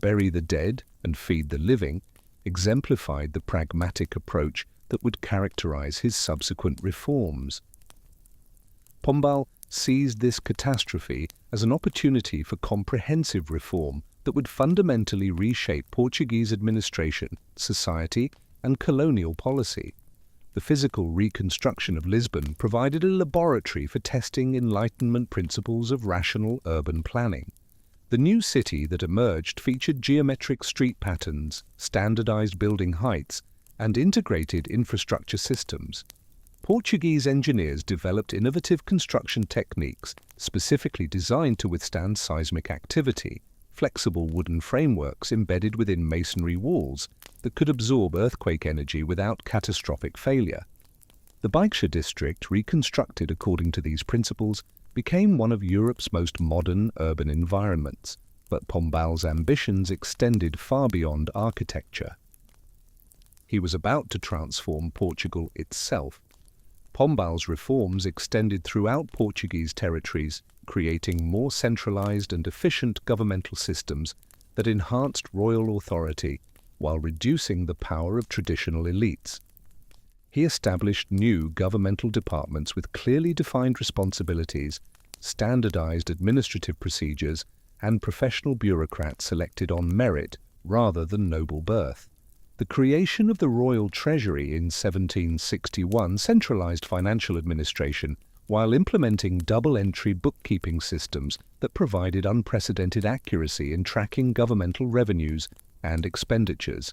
bury the dead and feed the living, exemplified the pragmatic approach that would characterize his subsequent reforms. Pombal seized this catastrophe as an opportunity for comprehensive reform that would fundamentally reshape Portuguese administration, society, and colonial policy. The physical reconstruction of Lisbon provided a laboratory for testing Enlightenment principles of rational urban planning. The new city that emerged featured geometric street patterns, standardized building heights, and integrated infrastructure systems. Portuguese engineers developed innovative construction techniques specifically designed to withstand seismic activity, flexible wooden frameworks embedded within masonry walls that could absorb earthquake energy without catastrophic failure. The Baixa district, reconstructed according to these principles, became one of Europe's most modern urban environments, but Pombal's ambitions extended far beyond architecture. He was about to transform Portugal itself. Pombal's reforms extended throughout Portuguese territories, creating more centralized and efficient governmental systems that enhanced royal authority while reducing the power of traditional elites. He established new governmental departments with clearly defined responsibilities, standardized administrative procedures, and professional bureaucrats selected on merit rather than noble birth. The creation of the Royal Treasury in 1761 centralized financial administration while implementing double-entry bookkeeping systems that provided unprecedented accuracy in tracking governmental revenues and expenditures.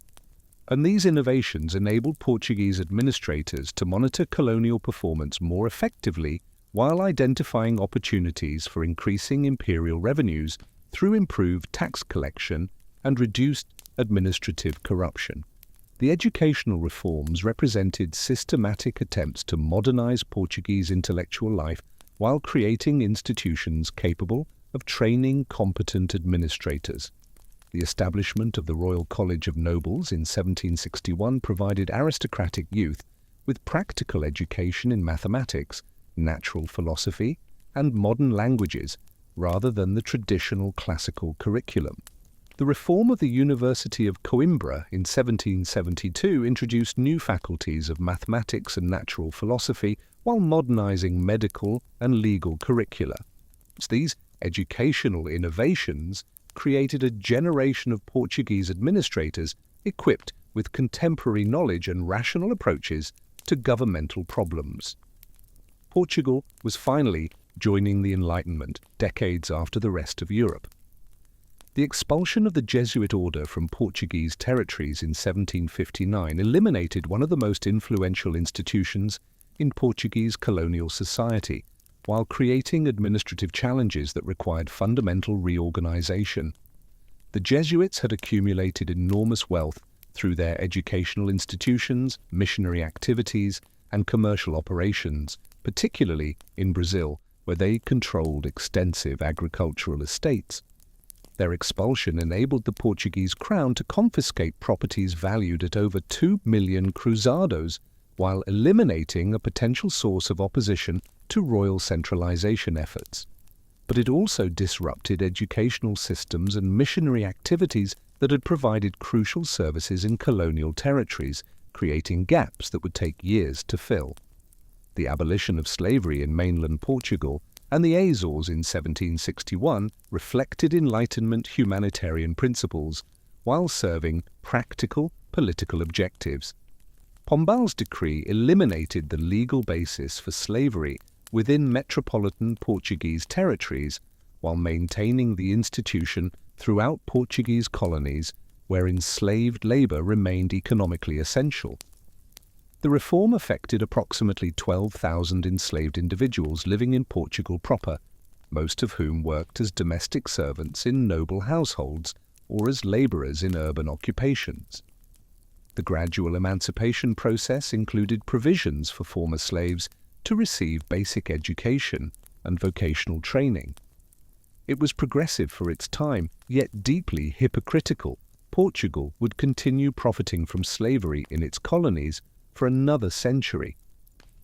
And these innovations enabled Portuguese administrators to monitor colonial performance more effectively while identifying opportunities for increasing imperial revenues through improved tax collection and reduced administrative corruption. The educational reforms represented systematic attempts to modernize Portuguese intellectual life while creating institutions capable of training competent administrators. The establishment of the Royal College of Nobles in 1761 provided aristocratic youth with practical education in mathematics, natural philosophy, and modern languages, rather than the traditional classical curriculum. The reform of the University of Coimbra in 1772 introduced new faculties of mathematics and natural philosophy while modernizing medical and legal curricula. These educational innovations created a generation of Portuguese administrators equipped with contemporary knowledge and rational approaches to governmental problems. Portugal was finally joining the Enlightenment decades after the rest of Europe. The expulsion of the Jesuit order from Portuguese territories in 1759 eliminated one of the most influential institutions in Portuguese colonial society, while creating administrative challenges that required fundamental reorganization. The Jesuits had accumulated enormous wealth through their educational institutions, missionary activities, and commercial operations, particularly in Brazil, where they controlled extensive agricultural estates. Their expulsion enabled the Portuguese crown to confiscate properties valued at over 2 million cruzados, while eliminating a potential source of opposition to royal centralization efforts. But it also disrupted educational systems and missionary activities that had provided crucial services in colonial territories, creating gaps that would take years to fill. The abolition of slavery in mainland Portugal and the Azores in 1761 reflected Enlightenment humanitarian principles while serving practical political objectives. Pombal's decree eliminated the legal basis for slavery within metropolitan Portuguese territories while maintaining the institution throughout Portuguese colonies where enslaved labor remained economically essential. The reform affected approximately 12,000 enslaved individuals living in Portugal proper, most of whom worked as domestic servants in noble households or as laborers in urban occupations. The gradual emancipation process included provisions for former slaves to receive basic education and vocational training. It was progressive for its time, yet deeply hypocritical. Portugal would continue profiting from slavery in its colonies for another century.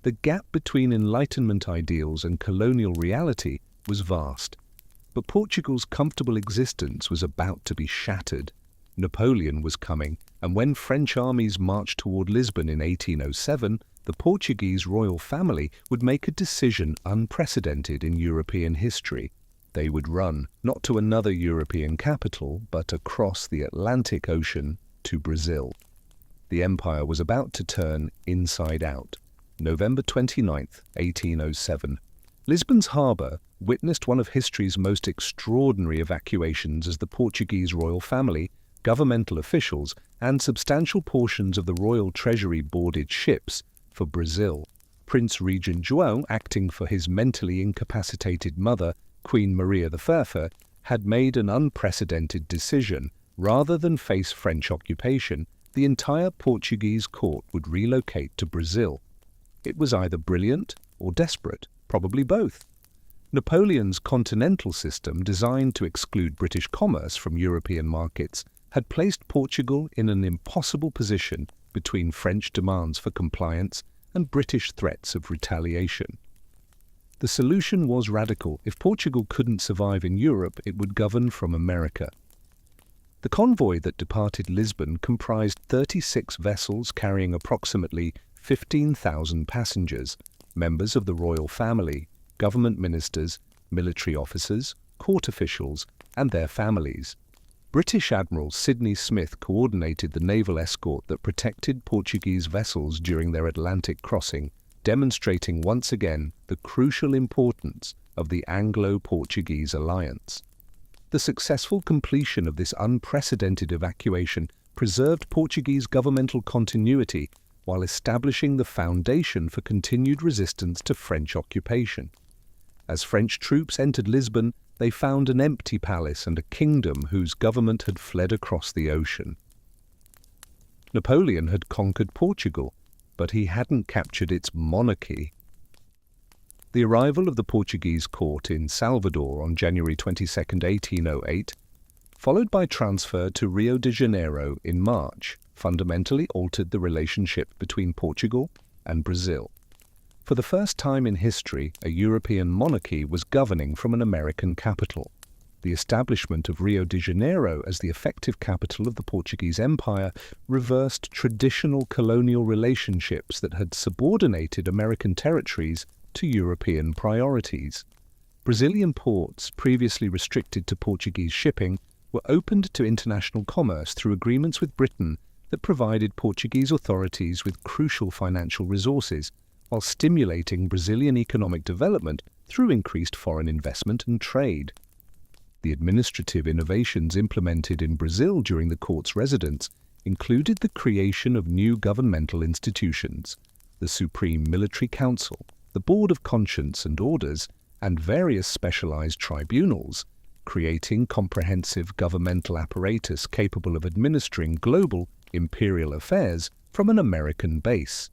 The gap between Enlightenment ideals and colonial reality was vast, but Portugal's comfortable existence was about to be shattered. Napoleon was coming, and when French armies marched toward Lisbon in 1807, the Portuguese royal family would make a decision unprecedented in European history. They would run, not to another European capital, but across the Atlantic Ocean to Brazil. The empire was about to turn inside out. November 29, 1807. Lisbon's harbour witnessed one of history's most extraordinary evacuations as the Portuguese royal family, governmental officials, and substantial portions of the royal treasury boarded ships for Brazil. Prince Regent João, acting for his mentally incapacitated mother, Queen Maria I, had made an unprecedented decision. Rather than face French occupation, the entire Portuguese court would relocate to Brazil. It was either brilliant or desperate, probably both. Napoleon's continental system, designed to exclude British commerce from European markets, had placed Portugal in an impossible position between French demands for compliance and British threats of retaliation. The solution was radical. If Portugal couldn't survive in Europe, it would govern from America. The convoy that departed Lisbon comprised 36 vessels carrying approximately 15,000 passengers, members of the royal family, government ministers, military officers, court officials, and their families. British Admiral Sidney Smith coordinated the naval escort that protected Portuguese vessels during their Atlantic crossing, demonstrating once again the crucial importance of the Anglo-Portuguese alliance. The successful completion of this unprecedented evacuation preserved Portuguese governmental continuity while establishing the foundation for continued resistance to French occupation. As French troops entered Lisbon, they found an empty palace and a kingdom whose government had fled across the ocean. Napoleon had conquered Portugal, but he hadn't captured its monarchy. The arrival of the Portuguese court in Salvador on January 22, 1808, followed by transfer to Rio de Janeiro in March, fundamentally altered the relationship between Portugal and Brazil. For the first time in history, a European monarchy was governing from an American capital. The establishment of Rio de Janeiro as the effective capital of the Portuguese Empire reversed traditional colonial relationships that had subordinated American territories to European priorities. Brazilian ports, previously restricted to Portuguese shipping, were opened to international commerce through agreements with Britain that provided Portuguese authorities with crucial financial resources, while stimulating Brazilian economic development through increased foreign investment and trade. The administrative innovations implemented in Brazil during the court's residence included the creation of new governmental institutions, the Supreme Military Council, the Board of Conscience and Orders, and various specialized tribunals, creating comprehensive governmental apparatus capable of administering global imperial affairs from an American base.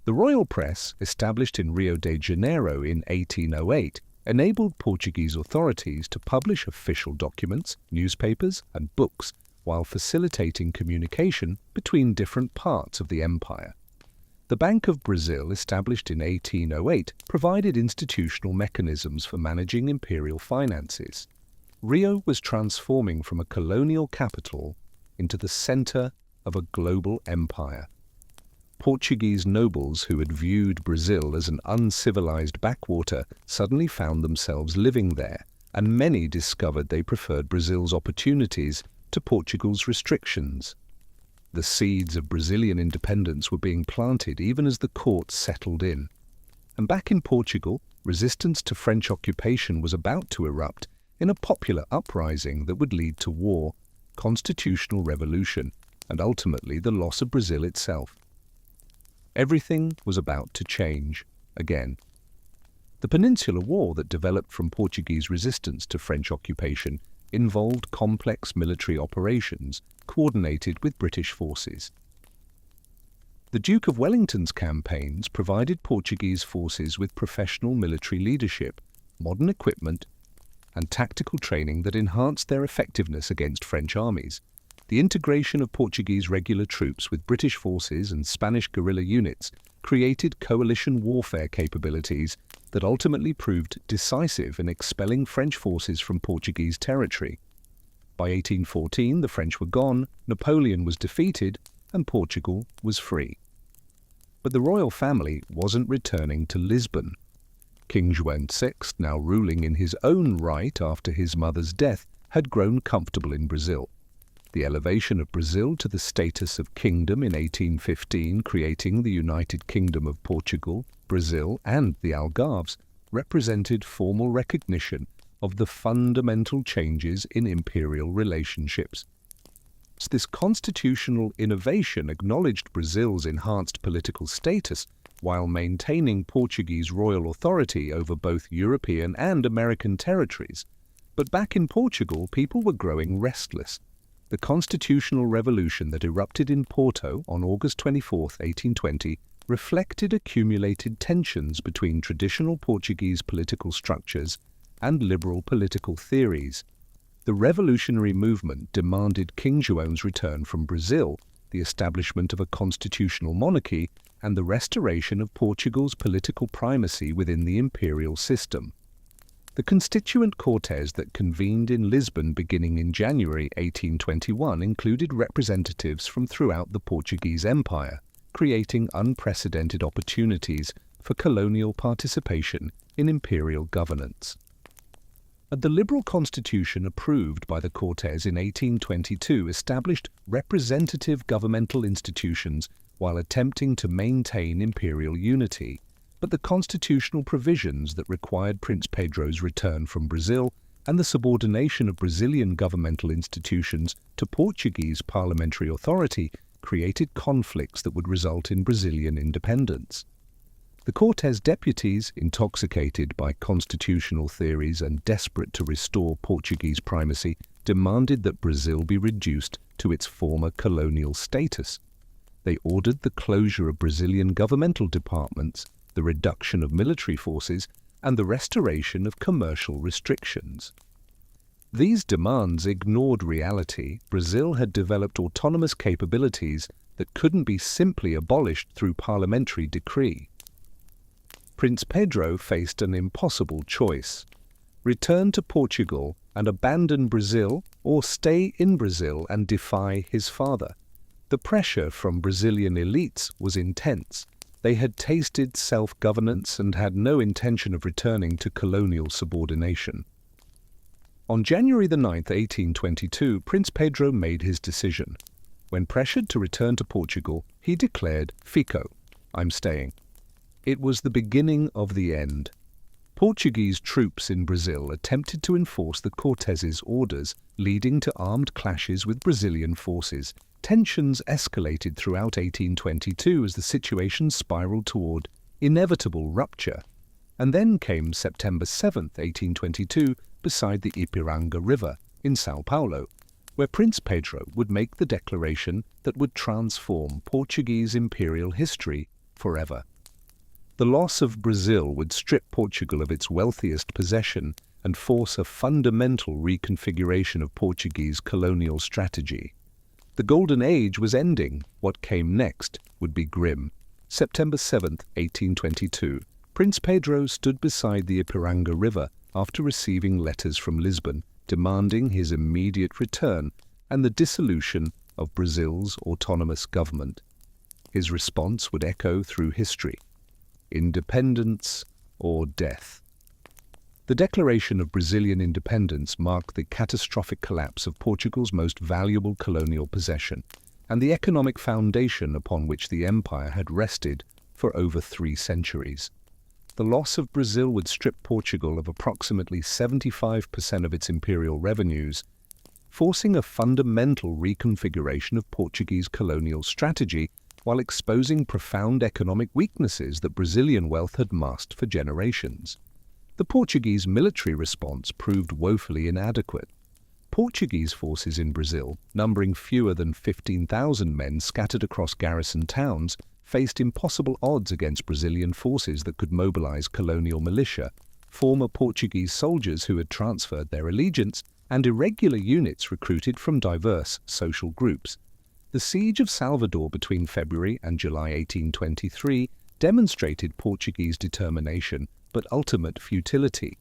The royal press, established in Rio de Janeiro in 1808, enabled Portuguese authorities to publish official documents, newspapers, and books, while facilitating communication between different parts of the empire. The Bank of Brazil, established in 1808, provided institutional mechanisms for managing imperial finances. Rio was transforming from a colonial capital into the center of a global empire. Portuguese nobles who had viewed Brazil as an uncivilized backwater suddenly found themselves living there, and many discovered they preferred Brazil's opportunities to Portugal's restrictions. The seeds of Brazilian independence were being planted even as the court settled in. And back in Portugal, resistance to French occupation was about to erupt in a popular uprising that would lead to war, constitutional revolution, and ultimately the loss of Brazil itself. Everything was about to change again. The Peninsular War that developed from Portuguese resistance to French occupation involved complex military operations coordinated with British forces. The Duke of Wellington's campaigns provided Portuguese forces with professional military leadership, modern equipment, and tactical training that enhanced their effectiveness against French armies. The integration of Portuguese regular troops with British forces and Spanish guerrilla units created coalition warfare capabilities that ultimately proved decisive in expelling French forces from Portuguese territory. By 1814, the French were gone, Napoleon was defeated, and Portugal was free. But the royal family wasn't returning to Lisbon. King João VI, now ruling in his own right after his mother's death, had grown comfortable in Brazil. The elevation of Brazil to the status of kingdom in 1815, creating the United Kingdom of Portugal, Brazil, and the Algarves, represented formal recognition of the fundamental changes in imperial relationships. This constitutional innovation acknowledged Brazil's enhanced political status while maintaining Portuguese royal authority over both European and American territories. But back in Portugal, people were growing restless. The constitutional revolution that erupted in Porto on August 24, 1820, reflected accumulated tensions between traditional Portuguese political structures and liberal political theories. The revolutionary movement demanded King João's return from Brazil, the establishment of a constitutional monarchy, and the restoration of Portugal's political primacy within the imperial system. The Constituent Cortes that convened in Lisbon beginning in January 1821 included representatives from throughout the Portuguese Empire, creating unprecedented opportunities for colonial participation in imperial governance. The liberal constitution approved by the Cortes in 1822 established representative governmental institutions while attempting to maintain imperial unity. But the constitutional provisions that required Prince Pedro's return from Brazil and the subordination of Brazilian governmental institutions to Portuguese parliamentary authority created conflicts that would result in Brazilian independence. The Cortes deputies, intoxicated by constitutional theories and desperate to restore Portuguese primacy, demanded that Brazil be reduced to its former colonial status. They ordered the closure of Brazilian governmental departments, the reduction of military forces, and the restoration of commercial restrictions. These demands ignored reality. Brazil had developed autonomous capabilities that couldn't be simply abolished through parliamentary decree. Prince Pedro faced an impossible choice: return to Portugal and abandon Brazil, or stay in Brazil and defy his father. The pressure from Brazilian elites was intense. They had tasted self-governance and had no intention of returning to colonial subordination. On January 9, 1822, Prince Pedro made his decision. When pressured to return to Portugal, he declared, "Fico, I'm staying." It was the beginning of the end. Portuguese troops in Brazil attempted to enforce the Cortes' orders, leading to armed clashes with Brazilian forces. Tensions escalated throughout 1822 as the situation spiraled toward inevitable rupture. And then came September 7, 1822, beside the Ipiranga River in São Paulo, where Prince Pedro would make the declaration that would transform Portuguese imperial history forever. The loss of Brazil would strip Portugal of its wealthiest possession and force a fundamental reconfiguration of Portuguese colonial strategy. The Golden Age was ending. What came next would be grim. September 7, 1822. Prince Pedro stood beside the Ipiranga River after receiving letters from Lisbon demanding his immediate return and the dissolution of Brazil's autonomous government. His response would echo through history: independence or death. The declaration of Brazilian independence marked the catastrophic collapse of Portugal's most valuable colonial possession and the economic foundation upon which the empire had rested for over 3 centuries. The loss of Brazil would strip Portugal of approximately 75% of its imperial revenues, forcing a fundamental reconfiguration of Portuguese colonial strategy while exposing profound economic weaknesses that Brazilian wealth had masked for generations. The Portuguese military response proved woefully inadequate. Portuguese forces in Brazil, numbering fewer than 15,000 men scattered across garrison towns, faced impossible odds against Brazilian forces that could mobilize colonial militia, former Portuguese soldiers who had transferred their allegiance, and irregular units recruited from diverse social groups. The siege of Salvador between February and July 1823 demonstrated Portuguese determination but ultimate futility.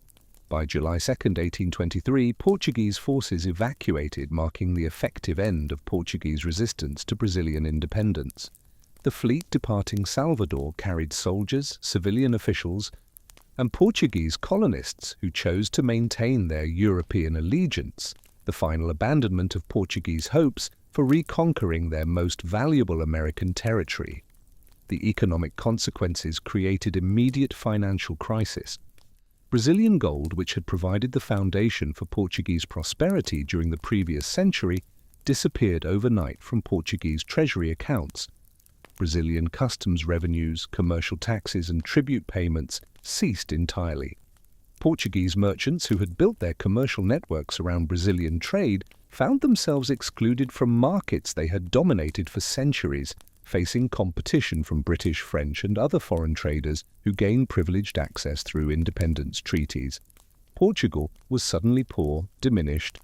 By July 2, 1823, Portuguese forces evacuated, marking the effective end of Portuguese resistance to Brazilian independence. The fleet departing Salvador carried soldiers, civilian officials, and Portuguese colonists who chose to maintain their European allegiance, the final abandonment of Portuguese hopes for reconquering their most valuable American territory. The economic consequences created immediate financial crisis. Brazilian gold, which had provided the foundation for Portuguese prosperity during the previous century, disappeared overnight from Portuguese treasury accounts. Brazilian customs revenues, commercial taxes, and tribute payments ceased entirely. Portuguese merchants who had built their commercial networks around Brazilian trade found themselves excluded from markets they had dominated for centuries, facing competition from British, French, and other foreign traders who gained privileged access through independence treaties. Portugal was suddenly poor, diminished,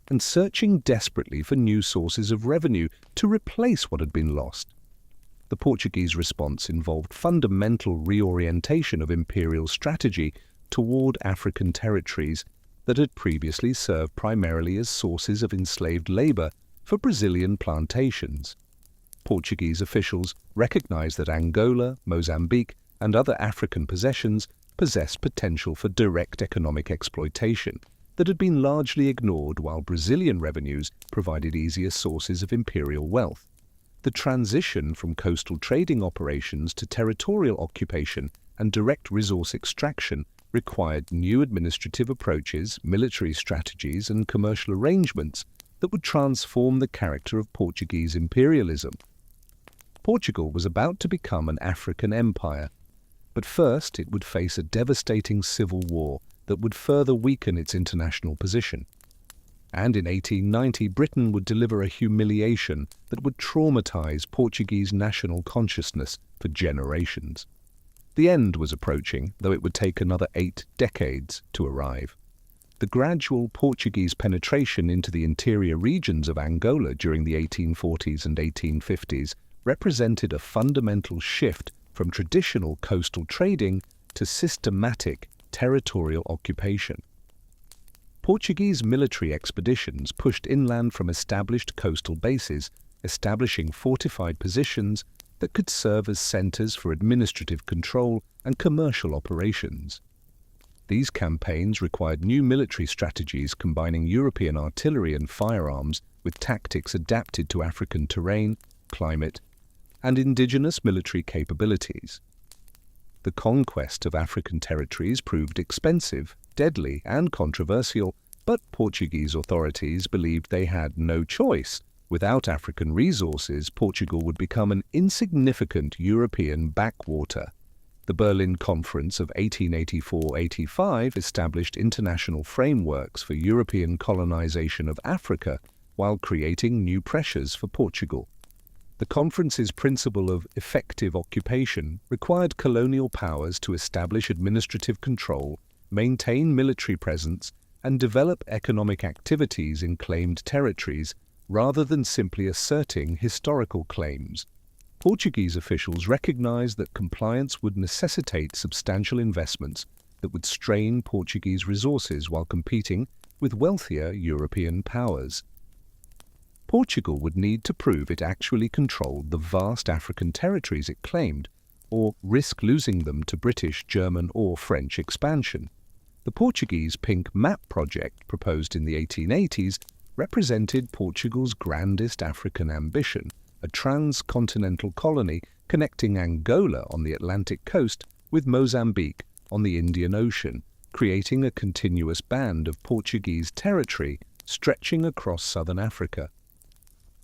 and searching desperately for new sources of revenue to replace what had been lost. The Portuguese response involved fundamental reorientation of imperial strategy toward African territories that had previously served primarily as sources of enslaved labor for Brazilian plantations. Portuguese officials recognized that Angola, Mozambique, and other African possessions possessed potential for direct economic exploitation that had been largely ignored, while Brazilian revenues provided easier sources of imperial wealth. The transition from coastal trading operations to territorial occupation and direct resource extraction required new administrative approaches, military strategies, and commercial arrangements that would transform the character of Portuguese imperialism. Portugal was about to become an African empire, but first it would face a devastating civil war that would further weaken its international position. And in 1890, Britain would deliver a humiliation that would traumatize Portuguese national consciousness for generations. The end was approaching, though it would take another 8 decades to arrive. The gradual Portuguese penetration into the interior regions of Angola during the 1840s and 1850s represented a fundamental shift from traditional coastal trading to systematic territorial occupation. Portuguese military expeditions pushed inland from established coastal bases, establishing fortified positions that could serve as centers for administrative control and commercial operations. These campaigns required new military strategies combining European artillery and firearms with tactics adapted to African terrain, climate, and indigenous military capabilities. The conquest of African territories proved expensive, deadly, and controversial, but Portuguese authorities believed they had no choice. Without African resources, Portugal would become an insignificant European backwater. The Berlin Conference of 1884-85 established international frameworks for European colonization of Africa while creating new pressures for Portugal. The conference's principle of effective occupation required colonial powers to establish administrative control, maintain military presence, and develop economic activities in claimed territories rather than simply asserting historical claims. Portuguese officials recognized that compliance would necessitate substantial investments that would strain Portuguese resources while competing with wealthier European powers. Portugal would need to prove it actually controlled the vast African territories it claimed, or risk losing them to British, German, or French expansion. The Portuguese Pink Map project, proposed in the 1880s, represented Portugal's grandest African ambition, a transcontinental colony connecting Angola on the Atlantic coast with Mozambique on the Indian Ocean, creating a continuous band of Portuguese territory stretching across southern Africa.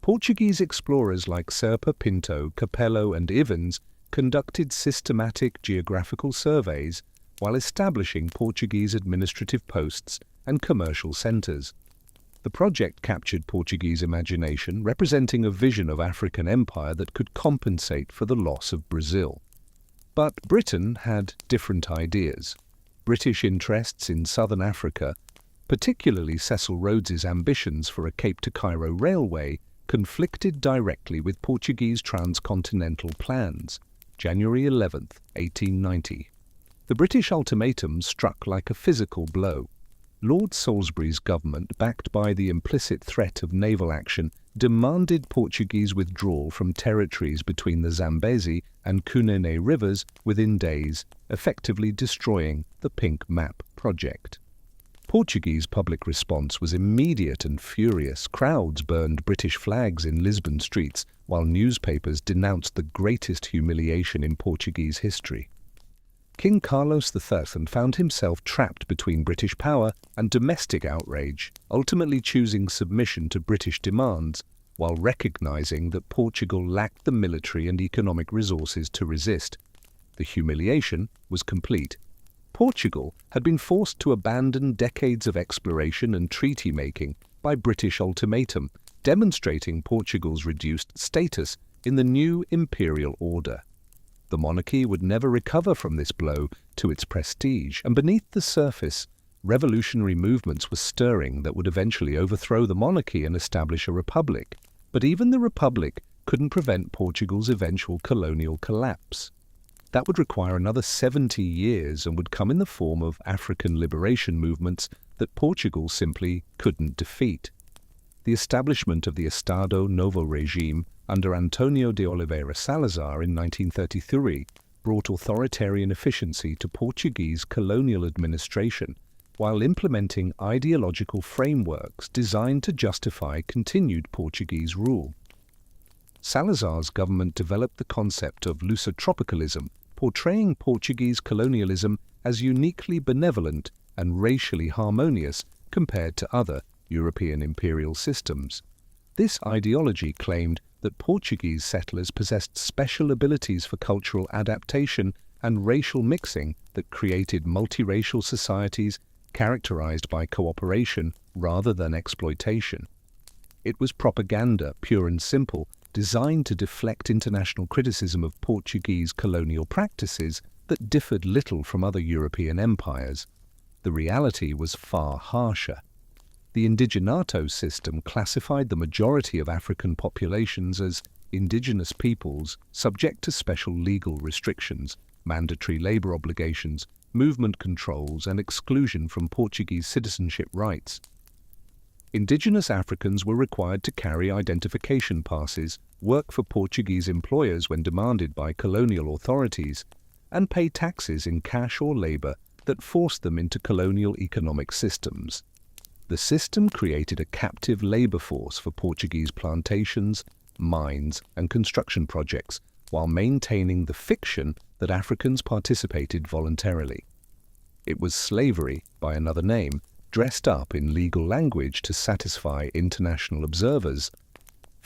Portuguese explorers like Serpa Pinto, Capello, and Ivens conducted systematic geographical surveys while establishing Portuguese administrative posts and commercial centers. The project captured Portuguese imagination, representing a vision of African empire that could compensate for the loss of Brazil. But Britain had different ideas. British interests in southern Africa, particularly Cecil Rhodes's ambitions for a Cape to Cairo railway, conflicted directly with Portuguese transcontinental plans. January 11, 1890. The British ultimatum struck like a physical blow. Lord Salisbury's government, backed by the implicit threat of naval action, demanded Portuguese withdrawal from territories between the Zambezi and Cunene rivers within days, effectively destroying the Pink Map project. Portuguese public response was immediate and furious. Crowds burned British flags in Lisbon streets, while newspapers denounced the greatest humiliation in Portuguese history. King Carlos III found himself trapped between British power and domestic outrage, ultimately choosing submission to British demands, while recognizing that Portugal lacked the military and economic resources to resist. The humiliation was complete. Portugal had been forced to abandon decades of exploration and treaty-making by British ultimatum, demonstrating Portugal's reduced status in the new imperial order. The monarchy would never recover from this blow to its prestige, and beneath the surface, revolutionary movements were stirring that would eventually overthrow the monarchy and establish a republic. But even the republic couldn't prevent Portugal's eventual colonial collapse. That would require another 70 years and would come in the form of African liberation movements that Portugal simply couldn't defeat. The establishment of the Estado Novo regime under Antonio de Oliveira Salazar in 1933 brought authoritarian efficiency to Portuguese colonial administration, while implementing ideological frameworks designed to justify continued Portuguese rule. Salazar's government developed the concept of lusotropicalism, portraying Portuguese colonialism as uniquely benevolent and racially harmonious compared to other European imperial systems. This ideology claimed that Portuguese settlers possessed special abilities for cultural adaptation and racial mixing that created multiracial societies characterized by cooperation rather than exploitation. It was propaganda, pure and simple, designed to deflect international criticism of Portuguese colonial practices that differed little from other European empires. The reality was far harsher. The indignato system classified the majority of African populations as indigenous peoples subject to special legal restrictions, mandatory labor obligations, movement controls, and exclusion from Portuguese citizenship rights. Indigenous Africans were required to carry identification passes, work for Portuguese employers when demanded by colonial authorities, and pay taxes in cash or labor that forced them into colonial economic systems. The system created a captive labor force for Portuguese plantations, mines, and construction projects, while maintaining the fiction that Africans participated voluntarily. It was slavery, by another name, dressed up in legal language to satisfy international observers.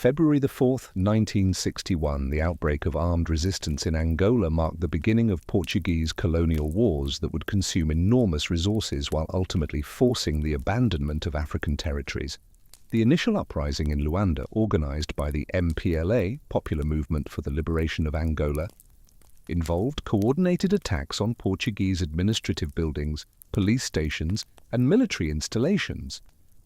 February 4, 1961, the outbreak of armed resistance in Angola marked the beginning of Portuguese colonial wars that would consume enormous resources while ultimately forcing the abandonment of African territories. The initial uprising in Luanda, organized by the MPLA, Popular Movement for the Liberation of Angola, involved coordinated attacks on Portuguese administrative buildings, police stations, and military installations.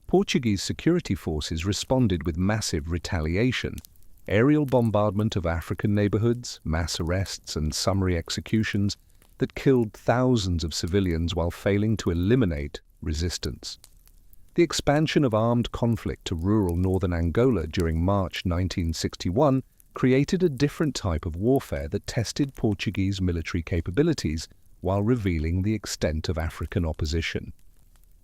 Portuguese security forces responded with massive retaliation, aerial bombardment of African neighborhoods, mass arrests, and summary executions that killed thousands of civilians while failing to eliminate resistance. The expansion of armed conflict to rural northern Angola during March 1961 created a different type of warfare that tested Portuguese military capabilities while revealing the extent of African opposition.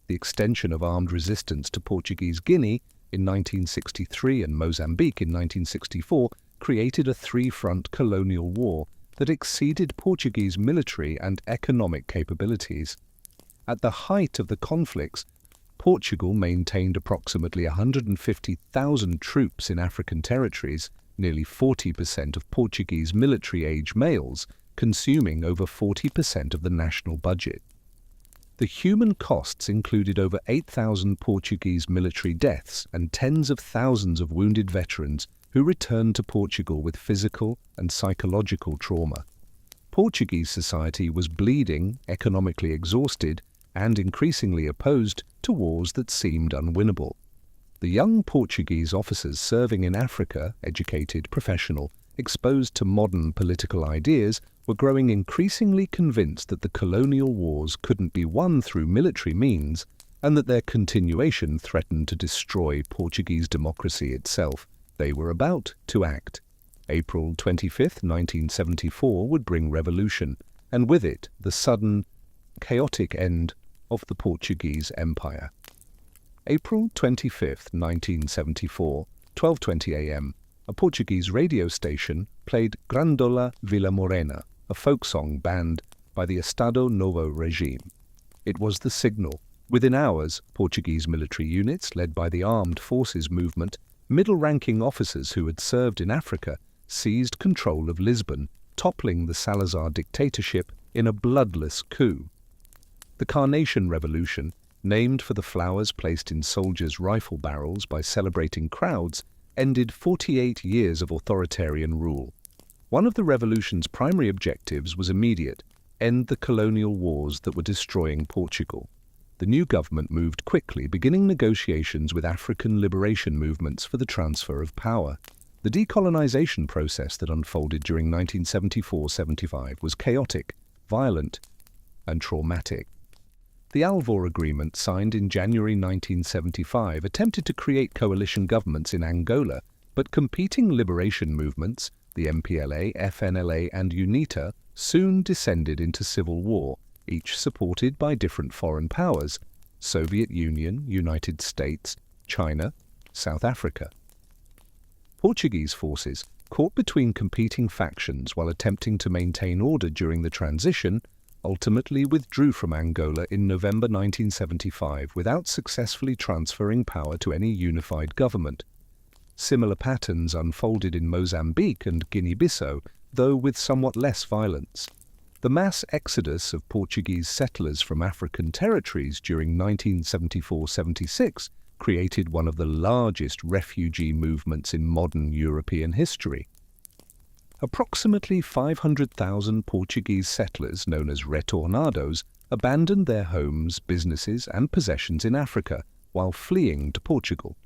The extension of armed resistance to Portuguese Guinea in 1963 and Mozambique in 1964 created a three-front colonial war that exceeded Portuguese military and economic capabilities. At the height of the conflicts, Portugal maintained approximately 150,000 troops in African territories, nearly 40% of Portuguese military-age males, consuming over 40% of the national budget. The human costs included over 8,000 Portuguese military deaths and tens of thousands of wounded veterans who returned to Portugal with physical and psychological trauma. Portuguese society was bleeding, economically exhausted, and increasingly opposed to wars that seemed unwinnable. The young Portuguese officers serving in Africa, educated, professional, exposed to modern political ideas, were growing increasingly convinced that the colonial wars couldn't be won through military means and that their continuation threatened to destroy Portuguese democracy itself. They were about to act. April 25, 1974 would bring revolution, and with it the sudden, chaotic end of the Portuguese Empire. April 25, 1974, 12:20 a.m., a Portuguese radio station played Grandola Vila Morena, a folk song banned by the Estado Novo regime. It was the signal. Within hours, Portuguese military units led by the Armed Forces Movement, middle-ranking officers who had served in Africa, seized control of Lisbon, toppling the Salazar dictatorship in a bloodless coup. The Carnation Revolution, named for the flowers placed in soldiers' rifle barrels by celebrating crowds, ended 48 years of authoritarian rule. One of the revolution's primary objectives was immediate: end the colonial wars that were destroying Portugal. The new government moved quickly, beginning negotiations with African liberation movements for the transfer of power. The decolonization process that unfolded during 1974-75 was chaotic, violent, and traumatic. The Alvor Agreement, signed in January 1975, attempted to create coalition governments in Angola, but competing liberation movements, the MPLA, FNLA, and UNITA, soon descended into civil war, each supported by different foreign powers: Soviet Union, United States, China, South Africa. Portuguese forces, caught between competing factions while attempting to maintain order during the transition, ultimately withdrew from Angola in November 1975 without successfully transferring power to any unified government. Similar patterns unfolded in Mozambique and Guinea-Bissau, though with somewhat less violence. The mass exodus of Portuguese settlers from African territories during 1974-76 created one of the largest refugee movements in modern European history. Approximately 500,000 Portuguese settlers, known as retornados, abandoned their homes, businesses, and possessions in Africa while fleeing to Portugal.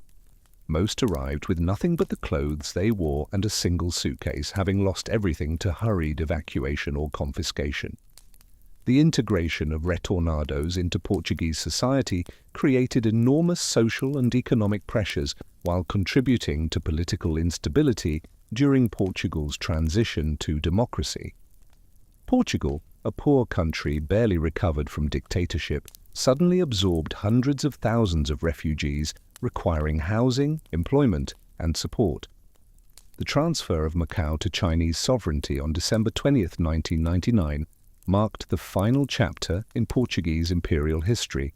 Most arrived with nothing but the clothes they wore and a single suitcase, having lost everything to hurried evacuation or confiscation. The integration of retornados into Portuguese society created enormous social and economic pressures while contributing to political instability during Portugal's transition to democracy. Portugal, a poor country barely recovered from dictatorship, suddenly absorbed hundreds of thousands of refugees requiring housing, employment, and support. The transfer of Macau to Chinese sovereignty on December 20, 1999, marked the final chapter in Portuguese imperial history.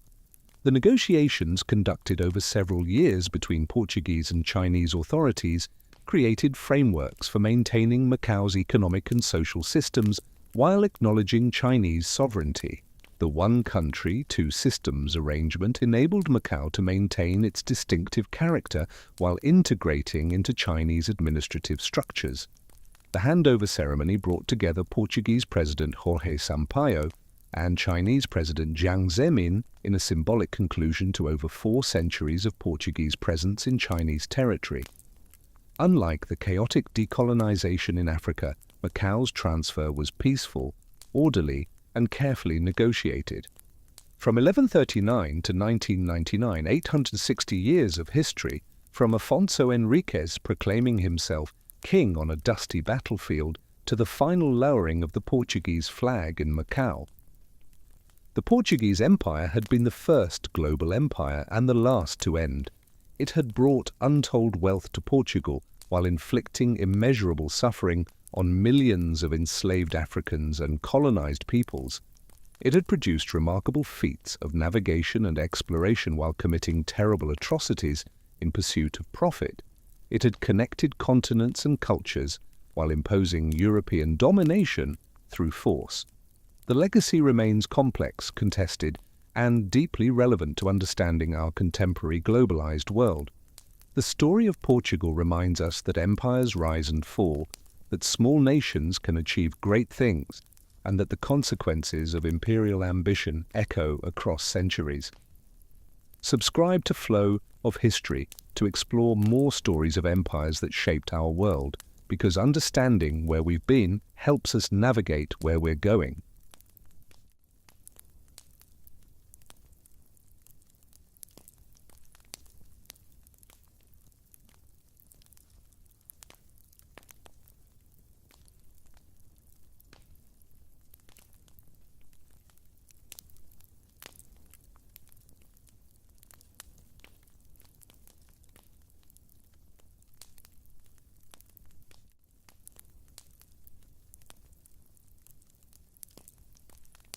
The negotiations, conducted over several years between Portuguese and Chinese authorities, created frameworks for maintaining Macau's economic and social systems while acknowledging Chinese sovereignty. The one country, two systems arrangement enabled Macau to maintain its distinctive character while integrating into Chinese administrative structures. The handover ceremony brought together Portuguese President Jorge Sampaio and Chinese President Jiang Zemin in a symbolic conclusion to over 4 centuries of Portuguese presence in Chinese territory. Unlike the chaotic decolonization in Africa, Macau's transfer was peaceful, orderly, and carefully negotiated. From 1139 to 1999, 860 years of history, from Afonso Henriques proclaiming himself king on a dusty battlefield to the final lowering of the Portuguese flag in Macau. The Portuguese Empire had been the first global empire and the last to end. It had brought untold wealth to Portugal while inflicting immeasurable suffering on millions of enslaved Africans and colonized peoples. It had produced remarkable feats of navigation and exploration while committing terrible atrocities in pursuit of profit. It had connected continents and cultures while imposing European domination through force. The legacy remains complex, contested, and deeply relevant to understanding our contemporary globalized world. The story of Portugal reminds us that empires rise and fall, that small nations can achieve great things, and that the consequences of imperial ambition echo across centuries. Subscribe to Flow of History to explore more stories of empires that shaped our world, because understanding where we've been helps us navigate where we're going.